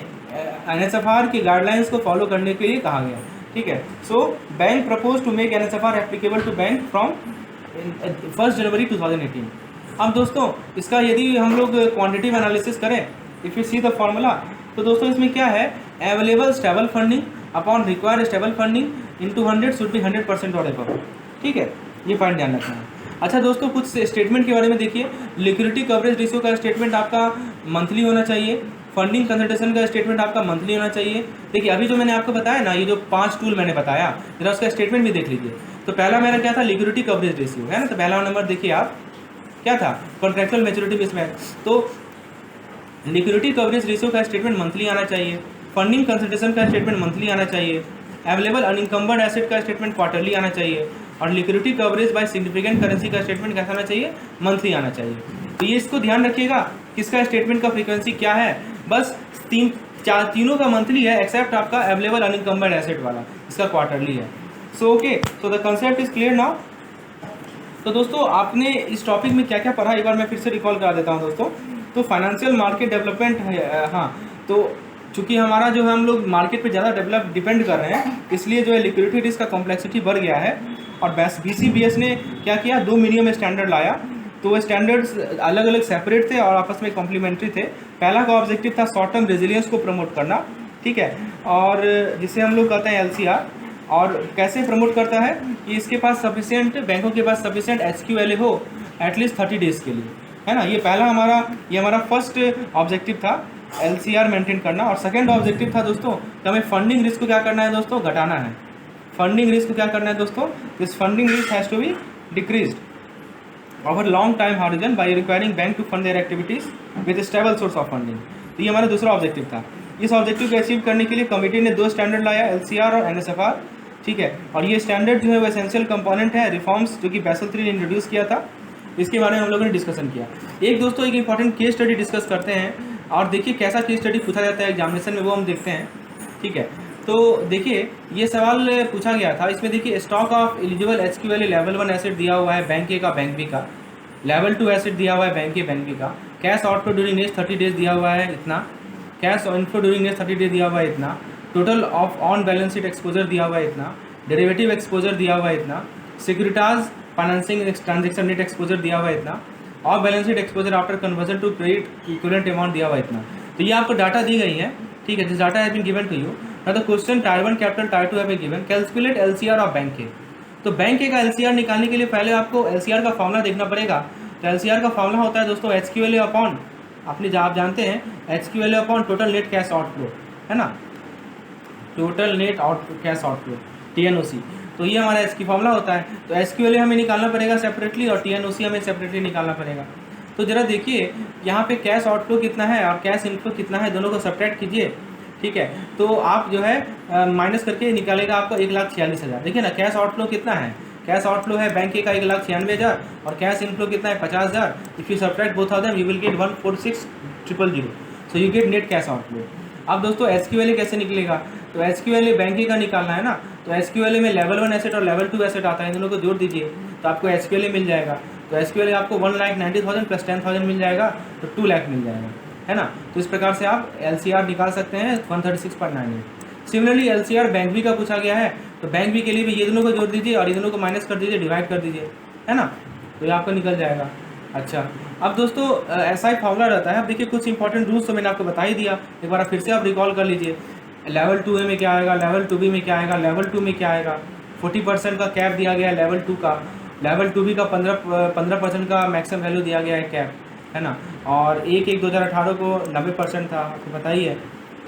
NSFR की गाइडलाइंस को फॉलो करने के लिए कहा गया, ठीक है। So bank propose to make NSFR applicable to bank from 1 जनवरी 2018। अब दोस्तों इसका यदि हम लोग क्वांटिटिव एनालिसिस करें, if you see the formula, तो दोस्तों इसमें क्या है, available stable funding upon required stable funding into 100 should be 100% और एबव, ठीक है। ये पॉइंट ध्यान रखना है। अच्छा दोस्तों, कुछ स्टेटमेंट के बारे में देखिए। लिक्विडिटी कवरेज रेशियो का स्टेटमेंट आपका मंथली होना चाहिए। फंडिंग कंसल्टेशन का स्टेटमेंट आपका मंथली होना चाहिए। देखिए अभी जो मैंने आपको बताया ना, ये जो 5 टूल मैंने बताया, जरा उसका स्टेटमेंट भी देख लीजिए। तो पहला मेरा क्या था, लिक्विडिटी कवरेज रेशियो, है ना। तो पहला नंबर देखिए आप, क्या था, कॉन्ट्रेक्चुअल मैच्योरिटी मिसमैच। तो लिक्विडिटी कवरेज रेशियो का स्टेटमेंट मंथली आना चाहिए। फंडिंग कंसल्टेशन का स्टेटमेंट मंथली आना चाहिए। अवेलेबल अनइंकम्बर्ड एसेट का स्टेटमेंट क्वार्टरली आना चाहिए। और liquidity coverage by significant currency का स्टेटमेंट कैसा आना चाहिए, मंथली आना चाहिए। तो ये इसको ध्यान रखिएगा, किसका स्टेटमेंट का फ्रीक्वेंसी क्या है, बस तीनों का मंथली है, एक्सेप्ट आपका अवेलेबल अनइंकम्बर्ड एसेट वाला, इसका क्वार्टरली है। So okay, so the concept is clear now. तो दोस्तों आपने इस टॉपिक में क्या क्या पढ़ा, एक बार मैं फिर से रिकॉल करा देता हूँ दोस्तों। तो फाइनेंशियल मार्केट डेवलपमेंट है, हाँ, तो चूँकि हमारा जो है हम लोग मार्केट पे ज़्यादा डिपेंड कर रहे हैं, इसलिए जो है लिक्विडिटी रिस्क का कॉम्प्लेक्सिटी बढ़ गया है। और BCBS ने क्या किया, 2 मिनिमम स्टैंडर्ड लाया। तो वो स्टैंडर्ड्स अलग अलग सेपरेट थे और आपस में कॉम्प्लीमेंट्री थे। पहला का ऑब्जेक्टिव था शॉर्ट टर्म रेजिलियंस को प्रमोट करना, ठीक है, और जिसे हम लोग कहते हैं LCR। और कैसे प्रमोट करता है कि इसके पास सफिशिएंट, बैंकों के पास सफिशिएंट HQLA हो एटलीस्ट 30 डेज़ के लिए, है ना। ये हमारा फर्स्ट ऑब्जेक्टिव था, LCR मेंटेन करना। और सेकेंड ऑब्जेक्टिव था दोस्तों कि हमें फंडिंग रिस्क को क्या करना है दोस्तों, घटाना है। फंडिंग रिस्क को क्या करना है दोस्तों, this funding risk has to be decreased over long time horizon by requiring bank to fund their activities with stable source of funding. तो ये हमारा दूसरा ऑब्जेक्टिव था। इस ऑब्जेक्टिव को अचीव करने के लिए कमिटी ने 2 स्टैंडर्ड लाया, LCR और NSFR, ठीक है। और ये स्टैंडर्ड जो है वो एसेंशियल कंपोनेंट है रिफॉर्म्स जो कि बैसल 3 ने इंट्रोड्यूस किया था, इसके बारे में हम लोगों ने डिस्कशन किया। एक दोस्तों एक इंपॉर्टेंट केस स्टडी डिस्कस करते हैं, और देखिए कैसा केस स्टडी पूछा जाता है एग्जामिनेशन में, वो हम देखते हैं, ठीक है। तो देखिए ये सवाल पूछा गया था, इसमें देखिए stock of eligible HQLA level 1 asset दिया हुआ है बैंक ए का, बैंक बी का। लेवल 2 एसेट दिया हुआ है बैंक ए, बैंक बी का। Cash outflow during next 30 days दिया हुआ है इतना। Cash inflow during next 30 days दिया हुआ है इतना। Total of on balance sheet exposure दिया हुआ है इतना। डेरिवेटिव एक्सपोजर दिया हुआ है इतना। Securities financing transaction net exposure दिया हुआ है इतना। Off balance sheet exposure after conversion to credit equivalent amount दिया हुआ है इतना। तो ये आपको डाटा दी गई है, ठीक है। This data has been given to you. Now the question tier 1 capital tier 2 have been given, calculate LCR of bank A. तो बैंक ए का LCR निकालने के लिए पहले आपको LCR का फॉर्मूला देखना पड़ेगा। तो LCR का फॉर्मूला होता है दोस्तों HQLA अपॉन, आप जानते हैं HQLA upon total net cash outflow, है ना, total net cash outflow, TNOC। तो ये हमारा इसकी फॉर्मूला होता है। तो HQLA हमें निकालना पड़ेगा सेपरेटली और TNOC हमें सेपरेटली निकालना पड़ेगा। तो ज़रा देखिए यहाँ पे कैश आउटफ्लो कितना है और कैश इनफ्लो कितना है, दोनों को सब्ट्रैक्ट कीजिए, ठीक है। तो आप जो है माइनस करके निकालेगा आपको 1,46,000। देखिए ना कैश आउटफ्लो कितना है, कैश आउटफ्लो है बैंक ए का 1,96,000 और कैश इनफ्लो कितना है 50,000। If you subtract both of them you will get 146,000, so you get net cash outflow. अब दोस्तों SQLA कैसे निकलेगा, तो SQLA बैंक ए का निकालना है ना। तो SQLA में लेवल 1 एसेट और लेवल 2 एसेट आता है, दोनों को जोड़ दीजिए तो आपको SQLA मिल जाएगा। तो SQLA आपको 1,90,000 प्लस 10,000 मिल जाएगा, तो 2 लाख मिल जाएगा, है ना। तो इस प्रकार से आप LCR निकाल सकते हैं 136.98। सिमिलरली LCR बैंक बी का पूछा गया है, तो बैंक बी के लिए भी ये दोनों को जोड़ दीजिए और ये दोनों को माइनस कर दीजिए, डिवाइड कर दीजिए, है ना, तो ये आपको निकल जाएगा। अच्छा अब दोस्तों ऐसा ही फॉर्मूला रहता है। अब देखिए कुछ इंपॉर्टेंट रूल्स तो मैंने आपको बता ही दिया, एक बार फिर से आप रिकॉल कर लीजिए। लेवल 2A में क्या आएगा, लेवल 2B में क्या आएगा, लेवल 2 में क्या आएगा। 40% का कैप दिया गया है लेवल 2 का, लेवल 2B का 15% का मैक्सिमम वैल्यू दिया गया है कैप, है ना। और 1/1/2018 को 90% था, आपको पता ही है,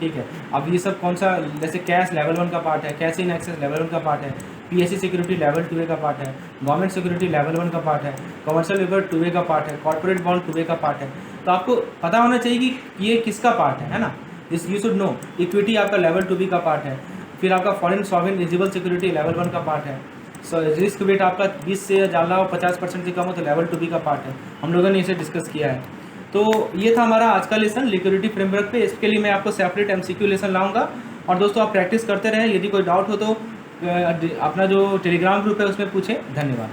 ठीक है। अब ये सब कौन सा, जैसे कैश लेवल 1 का पार्ट है, कैश इन एक्सेस लेवल 1 का पार्ट है, पीएससी सिक्योरिटी लेवल 2A का पार्ट है, गवर्नमेंट सिक्योरिटी लेवल 1 का पार्ट है, कमर्शियल पेपर 2A का पार्ट है, कॉर्पोरेट बॉन्ड 2A का पार्ट है। तो आपको पता होना चाहिए कि ये किसका पार्ट है ना। This you should know. Equity आपका लेवल 2B का पार्ट है, फिर आपका foreign sovereign eligible security level 1 का पार्ट है। रिस्क वेट आपका 20 से ज़्यादा और 50% से कम हो तो लेवल 2B का पार्ट है। हम लोगों ने इसे डिस्कस किया है। तो ये था हमारा आज का लेसन लिक्विडिटी फ्रेमवर्क पे। इसके लिए मैं आपको सेपरेट MCQ लेसन लाऊंगा। और दोस्तों आप प्रैक्टिस करते रहें, यदि कोई डाउट हो तो अपना जो टेलीग्राम ग्रुप है उसमें पूछें। धन्यवाद।